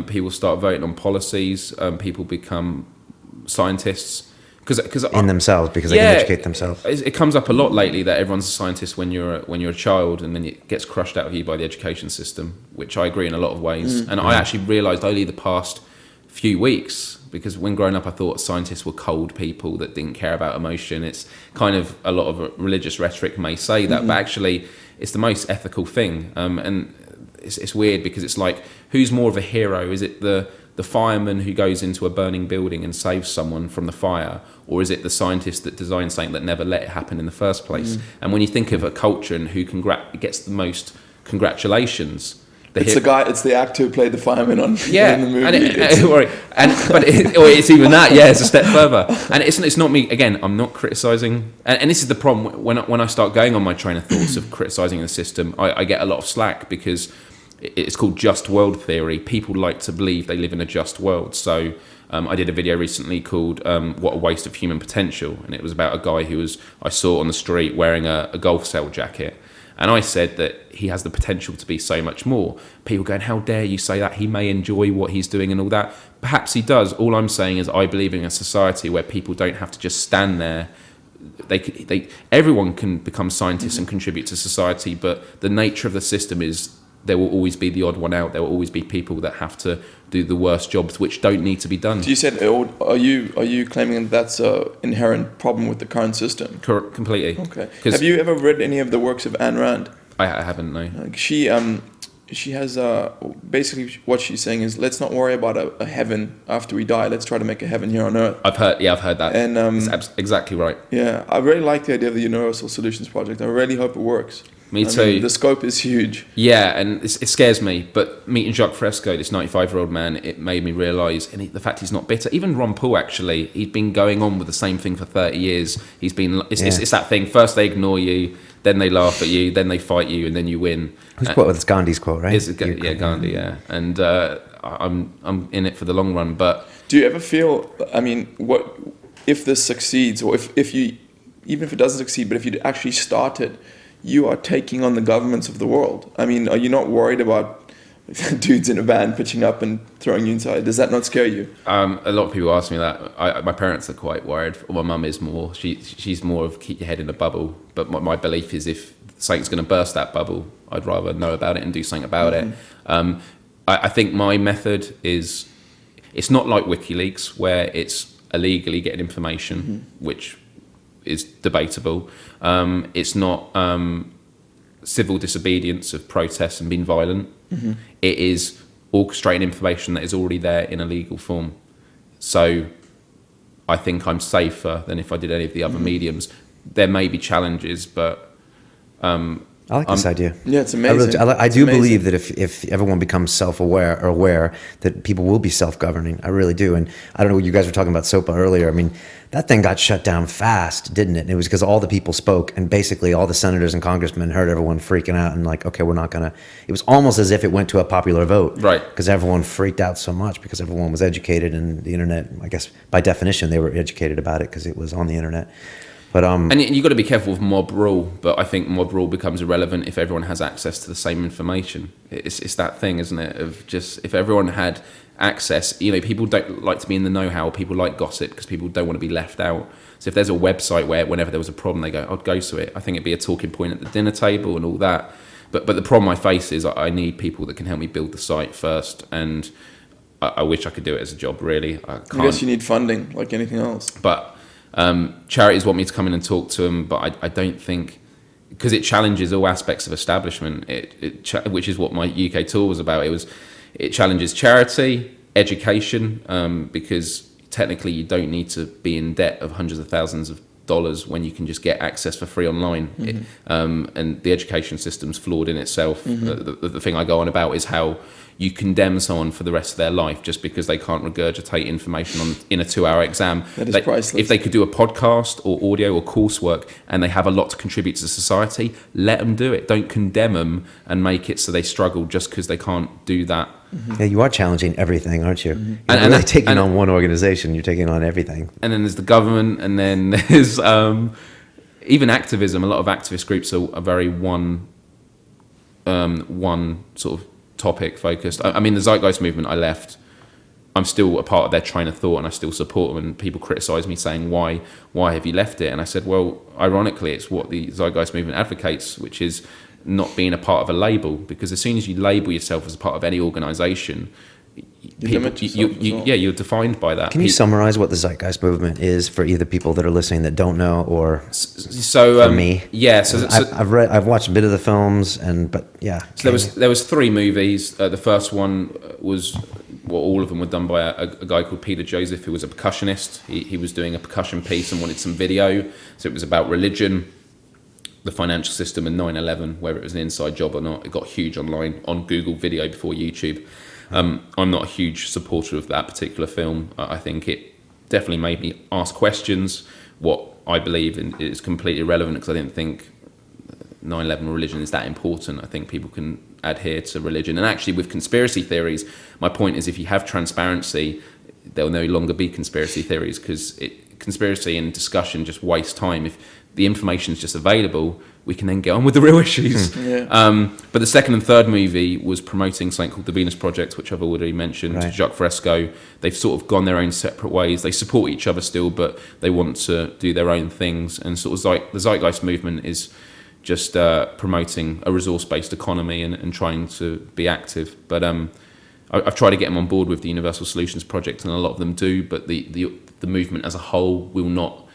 People start voting on policies. People become scientists. In themselves, because they can educate themselves. It comes up a lot lately that everyone's a scientist when you're a child, and then it gets crushed out of you by the education system, which I agree in a lot of ways. And I actually realised only the past few weeks, because when growing up I thought scientists were cold people that didn't care about emotion. It's kind of, a lot of religious rhetoric may say that, but actually it's the most ethical thing. And it's weird, because it's like, who's more of a hero? Is it the fireman who goes into a burning building and saves someone from the fire, or is it the scientist that designed something that never let it happen in the first place? And when you think of a culture and who gets the most congratulations, it's the actor who played the fireman in the movie. Or it's even that. Yeah, it's a step further. And it's not me. Again, I'm not criticising. And this is the problem when I start going on my train of thoughts of criticising the system. I get a lot of slack, because it's called just world theory. People like to believe they live in a just world. So I did a video recently called "What a Waste of Human Potential," and it was about a guy I saw on the street wearing a golf cell jacket. And I said that he has the potential to be so much more. People going, "How dare you say that? He may enjoy what he's doing and all that." Perhaps he does. All I'm saying is I believe in a society where people don't have to just stand there. Everyone can become scientists and contribute to society, but the nature of the system is there will always be the odd one out. There will always be people that have to do the worst jobs, which don't need to be done. So you said, are you claiming that that's an inherent problem with the current system? Completely. Okay. Have you ever read any of the works of Ayn Rand? I haven't, no. She has basically what she's saying is, let's not worry about a heaven after we die. Let's try to make a heaven here on earth. I've heard that. And it's exactly right. Yeah, I really like the idea of the Universal Solutions Project. I really hope it works. Me too. I mean, the scope is huge. Yeah, and it scares me. But meeting Jacques Fresco, this 95-year-old man, it made me realise, and the fact he's not bitter. Even Ron Paul, actually, he'd been going on with the same thing for 30 years. It's that thing. First they ignore you, then they laugh at you, then they fight you, and then you win. It's Gandhi's quote, right? Gandhi. Yeah, and I'm in it for the long run. But do you ever feel? I mean, what if this succeeds, or if you, even if it doesn't succeed, but if you actually start it, you are taking on the governments of the world. I mean, are you not worried about dudes in a van pitching up and throwing you inside? Does that not scare you? A lot of people ask me that. My parents are quite worried. My mum is more. She's more of keep your head in a bubble. But my belief is, if something's going to burst that bubble, I'd rather know about it and do something about it. I think my method is, it's not like WikiLeaks, where it's illegally getting information, which is debatable. It's not civil disobedience of protests and being violent. It is orchestrating information that is already there in a legal form. So I think I'm safer than if I did any of the other mediums. There may be challenges, but I like this idea. Yeah, it's amazing. I do believe that if everyone becomes self-aware or aware, that people will be self-governing. I really do. And I don't know, you guys were talking about SOPA earlier. I mean, that thing got shut down fast, didn't it? And it was because all the people spoke, and basically all the senators and congressmen heard everyone freaking out and like, okay, we're not going to. It was almost as if it went to a popular vote. Right. Because everyone freaked out so much because everyone was educated, and the internet, I guess by definition, they were educated about it because it was on the internet. But and you've got to be careful with mob rule, but I think mob rule becomes irrelevant if everyone has access to the same information. It's that thing, isn't it, of just if everyone had access, you know, people don't like to be in the know-how, people like gossip because people don't want to be left out. So if there's a website where whenever there was a problem, they go, I'd go to it. I think it'd be a talking point at the dinner table and all that. But the problem I face is I need people that can help me build the site first, and I wish I could do it as a job, really. I can't. I guess you need funding like anything else. But charities want me to come in and talk to them, but I don't think, because it challenges all aspects of establishment, which is what my UK tour was about. It challenges charity, education, because technically you don't need to be in debt of hundreds of thousands of dollars when you can just get access for free online. And the education system's flawed in itself. The thing I go on about is how you condemn someone for the rest of their life just because they can't regurgitate information in a 2-hour exam. That is priceless. If they could do a podcast or audio or coursework and they have a lot to contribute to society, let them do it. Don't condemn them and make it so they struggle just because they can't do that. Yeah, you are challenging everything, aren't you? You're really taking on one organization. You're taking on everything. And then there's the government, and then there's even activism. A lot of activist groups are very one sort of topic focused. I mean, the Zeitgeist movement, I left. I'm still a part of their train of thought, and I still support them. And people criticise me, saying, "Why have you left it?" And I said, "Well, ironically, it's what the Zeitgeist movement advocates, which is not being a part of a label. Because as soon as you label yourself as a part of any organisation, you're defined by that." Can you summarize what the Zeitgeist movement is for either people that are listening that don't know, or for me? Yeah, so I've watched a bit of the films, but yeah. So there was 3 movies. The first one was, well, all of them were done by a guy called Peter Joseph, who was a percussionist. He was doing a percussion piece and wanted some video. So it was about religion, the financial system, and 9/11, whether it was an inside job or not. It got huge online on Google Video before YouTube. I'm not a huge supporter of that particular film. I think it definitely made me ask questions. What I believe in is completely irrelevant, because I didn't think 9/11 religion is that important. I think people can adhere to religion. And actually with conspiracy theories, my point is if you have transparency, there will no longer be conspiracy theories, because conspiracy and discussion just waste time. If the information is just available, we can then get on with the real issues. But the second and third movie was promoting something called the Venus Project, which I've already mentioned. Right. Jacques Fresco. They've sort of gone their own separate ways. They support each other still, but they want to do their own things. And sort of the Zeitgeist movement is just promoting a resource-based economy and trying to be active. But I've tried to get them on board with the Universal Solutions Project, and a lot of them do, but the movement as a whole will not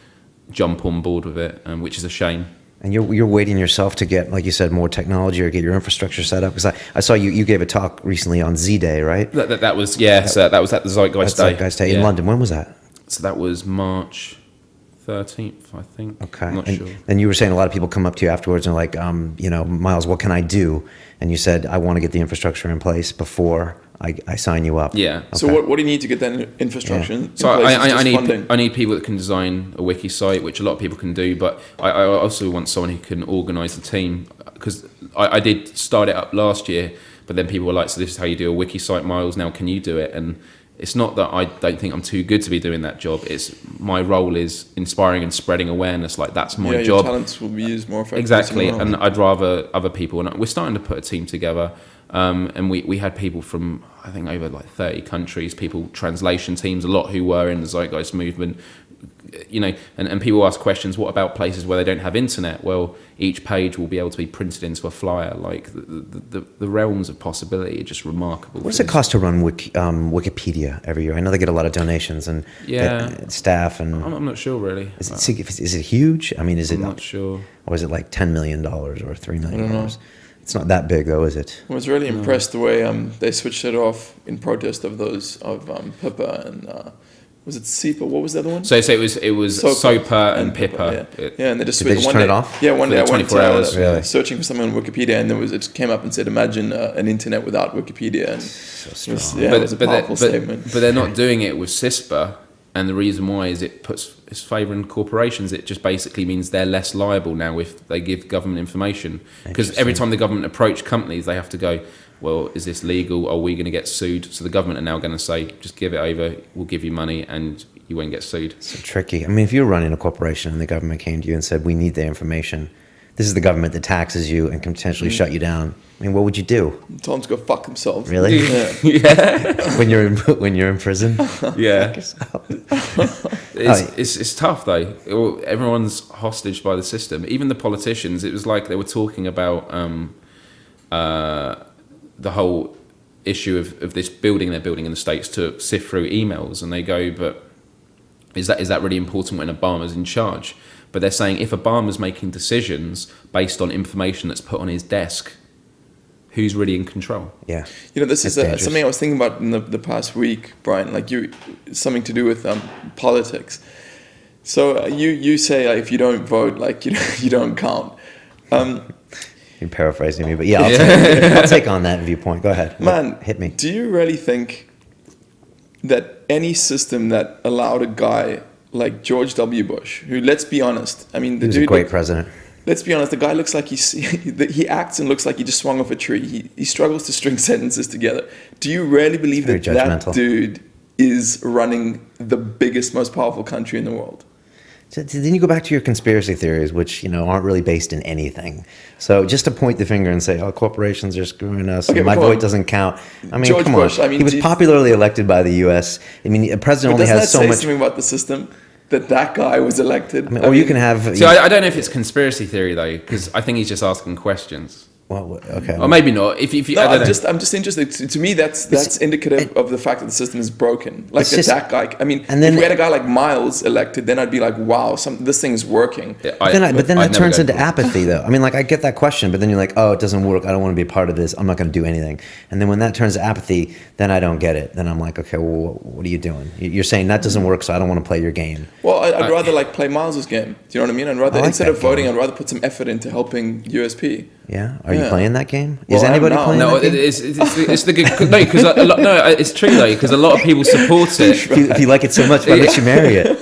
jump on board with it, which is a shame. And you're waiting yourself to get, like you said, more technology or get your infrastructure set up? Because I saw you gave a talk recently on Z-Day, right? That was, yeah, so that was at the Zeitgeist Day. Zeitgeist Day in London. When was that? So that was March 13th, I think. Okay. I'm not sure. And you were saying a lot of people come up to you afterwards and are like, Myles, what can I do? And you said, I want to get the infrastructure in place before I sign you up. Yeah. Okay. So what do you need to get that infrastructure in place? So I need people that can design a wiki site, which a lot of people can do, but I also want someone who can organise the team, because I did start it up last year, but then people were like, so this is how you do a wiki site, Myles, now can you do it? And it's not that I don't think I'm too good to be doing that job. It's my role is inspiring and spreading awareness. Like that's my job. Your talents will be used more effectively. Exactly, and I'd rather other people. And we're starting to put a team together. And we had people from, I think, over like 30 countries, people, translation teams, a lot who were in the Zeitgeist movement, and people ask questions, what about places where they don't have internet? Well, each page will be able to be printed into a flyer. Like the realms of possibility are just remarkable. What does it cost to run Wikipedia every year? I know they get a lot of donations and staff. And I'm not sure, really. Is it huge? I mean, I'm not sure. Or is it like $10 million or $3 million? It's not that big, though, is it? I was really impressed the way they switched it off in protest of those of Pippa and Was it SEPA? What was the other one? So it was SOPA and PIPA. Yeah, and they just Did they just turn it off? Yeah, one day I went 24 hours. Really? searching for something on Wikipedia, and it came up and said, "Imagine an internet without Wikipedia." And So it strong. was a powerful statement. But they're not doing it with CISPA, and the reason why is it's favouring corporations. It just basically means they're less liable now if they give government information. Because every time the government approach companies, they have to go, well, is this legal? Are we going to get sued? So the government are now going to say, just give it over, we'll give you money, and you won't get sued. So tricky. I mean, if you were running a corporation and the government came to you and said, we need their information, this is the government that taxes you and can potentially shut you down. I mean, what would you do? Tell them to go fuck themselves. Really? Yeah. when you're in prison? Yeah. It's tough though. Everyone's hostage by the system. Even the politicians. It was like they were talking about the whole issue of this building they're building in the States to sift through emails, and they go, but is that really important when Obama's in charge? But they're saying if Obama's making decisions based on information that's put on his desk, who's really in control? Yeah. This is something I was thinking about in the past week, Brian. Like something to do with politics. So you say if you don't vote, like you don't count. You're paraphrasing me, but yeah, I'll take on that viewpoint. Go ahead. Man, hit me. Do you really think that any system that allowed a guy like George W. Bush, who, let's be honest, I mean, He was a great president. Let's be honest, the guy looks like he acts and looks like he just swung off a tree. He struggles to string sentences together. Do you really believe that dude is running the biggest, most powerful country in the world? So then you go back to your conspiracy theories, which aren't really based in anything. So just to point the finger and say, "Oh, corporations are screwing us. Okay, and my vote doesn't count." I mean, George come Bush, on. He was popularly elected by the U.S. I mean, a president only has so much. Doesn't that say something about the system that guy was elected? I mean, you can have. So I don't know if it's conspiracy theory though, because I think he's just asking questions. Well, okay. Or maybe not. If you, no, I'm just interested. To me, that's indicative of the fact that the system is broken. Like that guy. I mean, if we had a guy like Myles elected, then I'd be like, wow, this thing is working. Yeah, but then that turns into apathy, though. I mean, like I get that question, but then you're like, oh, it doesn't work. I don't want to be a part of this. I'm not going to do anything. And then when that turns to apathy, then I don't get it. Then I'm like, okay, well, what are you doing? You're saying that doesn't work, so I don't want to play your game. Well, I'd rather play Miles's game. Do you know what I mean? I'd rather instead of voting, I'd rather put some effort into helping USP. Yeah, are you playing that game? Is anybody playing that game? No, it's the good. No, because it's true though, because a lot of people support it. If you like it so much, why don't you marry it?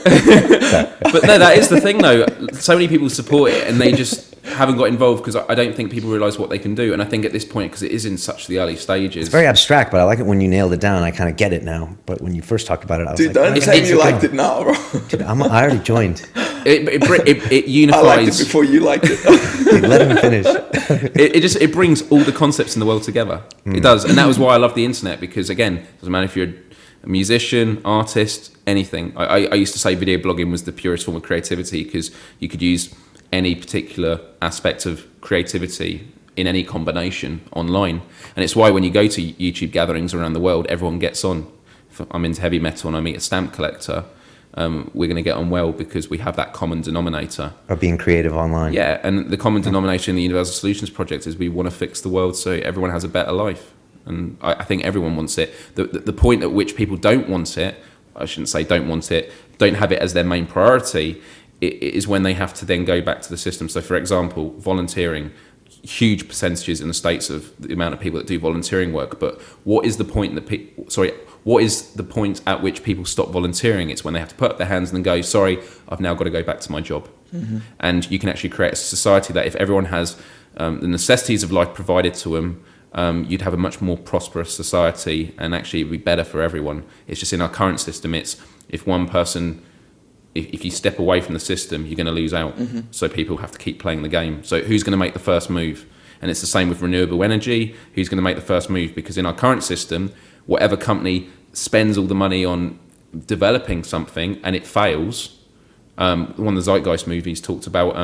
But no, that is the thing though. So many people support it, and they just haven't got involved because I don't think people realise what they can do. And I think at this point, because it is in such the early stages, it's very abstract. But I like it when you nailed it down. I kind of get it now. But when you first talked about it, I was like, don't say you liked it now, bro. Dude, I already joined. It unifies. I liked it before you liked it. Dude, let him finish. It brings all the concepts in the world together. It does, and that was why I love the internet, because again, it doesn't matter if you're a musician, artist, anything. I used to say video blogging was the purest form of creativity because you could use any particular aspect of creativity in any combination online, and it's why when you go to YouTube gatherings around the world, everyone gets on. If I'm into heavy metal and I meet a stamp collector, we're going to get on well because we have that common denominator. Or being creative online. Yeah, and the common denominator in the Universal Solutions Project is we want to fix the world so everyone has a better life. And I think everyone wants it. The point at which people don't want it, I shouldn't say don't want it, don't have it as their main priority, it is when they have to then go back to the system. So for example, volunteering, huge percentages in the States of the amount of people that do volunteering work, but what is the point what is the point at which people stop volunteering? It's when they have to put up their hands and then go, sorry, I've now got to go back to my job. Mm-hmm. And you can actually create a society that if everyone has the necessities of life provided to them, you'd have a much more prosperous society, and actually it'd be better for everyone. It's just in our current system, it's if one person, if you step away from the system, you're going to lose out. Mm-hmm. So people have to keep playing the game. So who's going to make the first move? And it's the same with renewable energy. Who's going to make the first move? Because in our current system, whatever company spends all the money on developing something and it fails, one of the Zeitgeist movies talked about,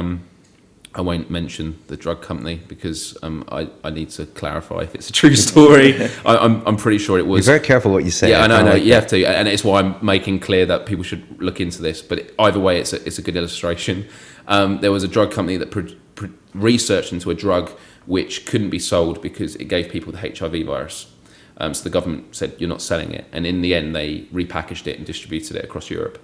I won't mention the drug company because I need to clarify if it's a true story. I'm pretty sure it was. You're very careful what you say. Yeah, I know, you have to, and it's why I'm making clear that people should look into this. But either way, it's a good illustration. There was a drug company that researched into a drug which couldn't be sold because it gave people the HIV virus. So the government said, you're not selling it. And in the end, they repackaged it and distributed it across Europe,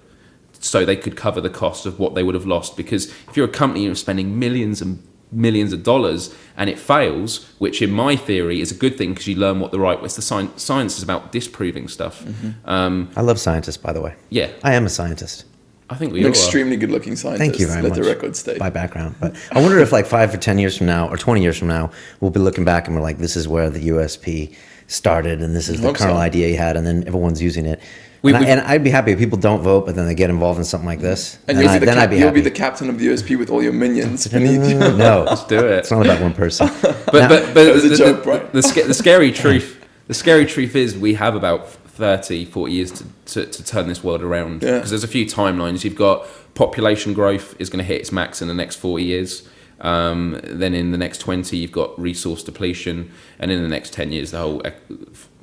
so they could cover the cost of what they would have lost. Because if you're a company, you're spending millions and millions of dollars and it fails, which in my theory is a good thing because you learn what the right way. It's the science is about disproving stuff. I love scientists, by the way. Yeah. I am a scientist. I think we An all extremely good-looking scientist. Thank you very much. Let the record state. By background. But I wonder if like 5 or 10 years from now or 20 years from now, we'll be looking back and we're like, this is where the USP started and this is the kernel idea he had, and then everyone's using it. And I'd be happy if people don't vote, but then they get involved in something like this. And you'll be the captain of the USP with all your minions beneath you. No, let's do it. It's not about one person. But that was a joke, Brian. The scary truth is we have about 30, 40 years to turn this world around. Because there's a few timelines. You've got population growth is going to hit its max in the next 40 years. Then in the next 20, you've got resource depletion. And in the next 10 years, the whole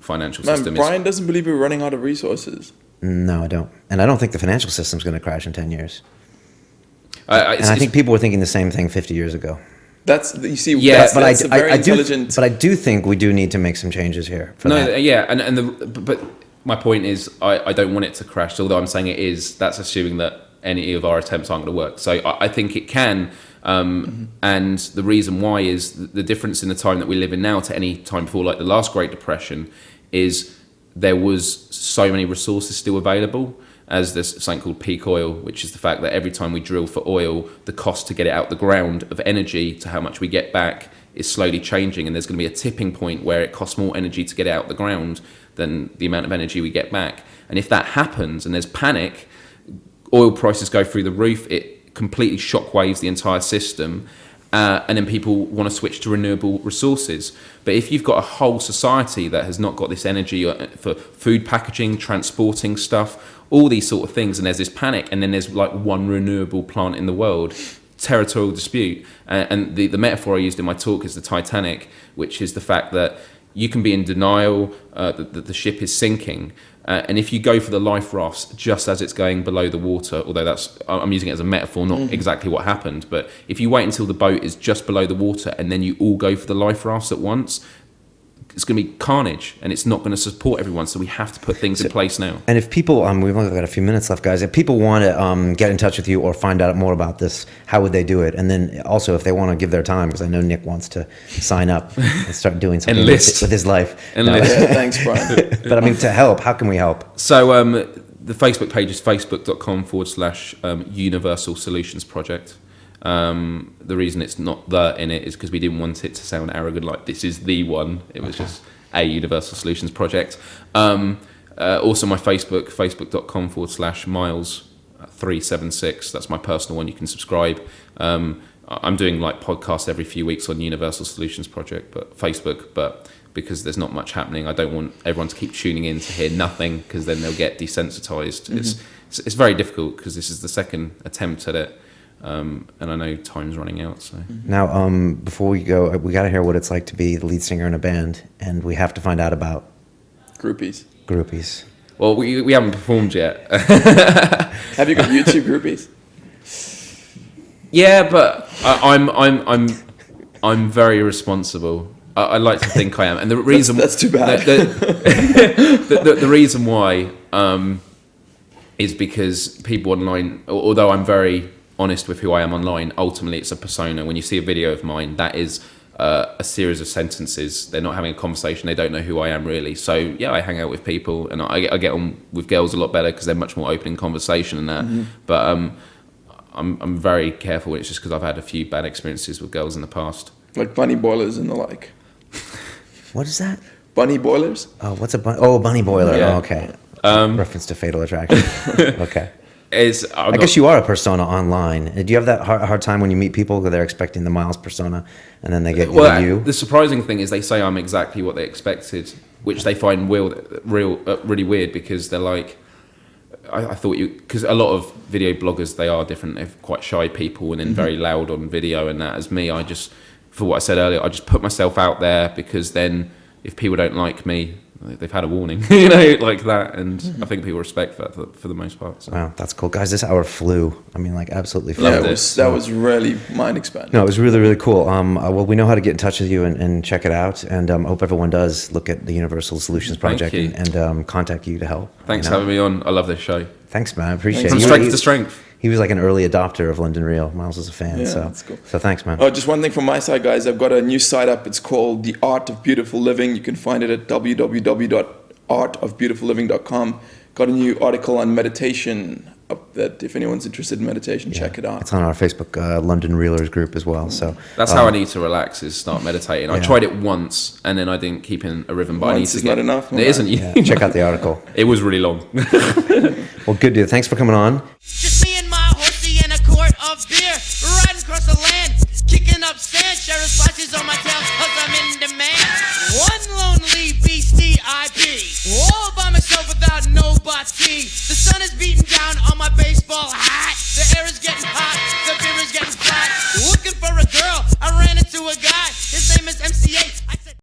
financial system Brian doesn't believe we're running out of resources. No, I don't. And I don't think the financial system's going to crash in 10 years. I think people were thinking the same thing 50 years ago. That's, you see, yeah, that's a very intelligent... But I do think we do need to make some changes here. But my point is, I don't want it to crash, although I'm saying it is. That's assuming that any of our attempts aren't going to work. So I think it can. And the reason why is the difference in the time that we live in now to any time before, like the last Great Depression, is there was so many resources still available, as there's something called peak oil, which is the fact that every time we drill for oil, the cost to get it out the ground of energy to how much we get back is slowly changing, and there's going to be a tipping point where it costs more energy to get it out the ground than the amount of energy we get back. And if that happens and there's panic, oil prices go through the roof, it completely shockwaves the entire system, and then people want to switch to renewable resources. But if you've got a whole society that has not got this energy for food packaging, transporting stuff, all these sort of things, and there's this panic, and then there's like one renewable plant in the world, territorial dispute. And the metaphor I used in my talk is the Titanic, which is the fact that you can be in denial that the ship is sinking, and if you go for the life rafts just as it's going below the water, although I'm using it as a metaphor, not exactly what happened, but if you wait until the boat is just below the water and then you all go for the life rafts at once, it's going to be carnage, and it's not going to support everyone. So we have to put things in place now. And if people, we've only got a few minutes left, guys. If people want to get in touch with you or find out more about this, how would they do it? And then also, if they want to give their time, because I know Nick wants to sign up and start doing something with his life. Thanks, Brian. But to help, how can we help? So the Facebook page is facebook.com/Universal Solutions Project. The reason it's not in it is because we didn't want it to sound arrogant, like this is the one. It was just a Universal Solutions Project. Also my Facebook.com/Myles376. That's my personal one. You can subscribe. I'm doing like podcasts every few weeks on Universal Solutions Project, but because there's not much happening, I don't want everyone to keep tuning in to hear nothing, because then they'll get desensitized. It's very difficult because this is the second attempt at it. And I know time's running out. So now, before we go, we got to hear what it's like to be the lead singer in a band, and we have to find out about groupies. Well, we haven't performed yet. Have you got YouTube groupies? Yeah, but I'm very responsible. I like to think I am, and the reason that's too bad. The reason why is because people online, although I'm very honest with who I am online, ultimately it's a persona. When you see a video of mine, that is a series of sentences. They're not having a conversation. They don't know who I am really. So yeah, I hang out with people, and I get on with girls a lot better because they're much more open in conversation and that. But I'm very careful. It's just because I've had a few bad experiences with girls in the past, like bunny boilers and the like. What is that? Bunny boilers. Oh, what's a bunny? Oh, bunny boiler. Yeah. Oh, okay. Reference to Fatal Attraction. Okay. I guess you are a persona online. Do you have that hard time when you meet people because they're expecting the Myles persona, and then they get you? The surprising thing is they say I'm exactly what they expected, which they find really weird, because they're like, I thought you, because a lot of video bloggers, they are different. They're quite shy people and then very loud on video and that. As me, for what I said earlier, I just put myself out there, because then if people don't like me, they've had a warning, you know, like that. And I think people respect that for the most part. So. Wow, that's cool. Guys, this hour flew. I mean, like, absolutely flew. Yeah, that was really mind-expanding. No, it was really, really cool. Well, we know how to get in touch with you and check it out. And I hope everyone does look at the Universal Solutions Project and contact you to help. Thanks for having me on. I love this show. Thanks, man. I appreciate it. From strength to strength. He was like an early adopter of London Real. Myles is a fan. Yeah, so that's cool. So thanks, man. Oh, just one thing from my side, guys. I've got a new site up. It's called The Art of Beautiful Living. You can find it at www.artofbeautifulliving.com. Got a new article on meditation up that if anyone's interested in meditation, check it out. It's on our Facebook London Reelers group as well. So that's how I need to relax, is start meditating. I tried it once and then I didn't keep in a rhythm. But I need to not enough. It isn't. check out the article. It was really long. Well, good dude. Thanks for coming on. Just me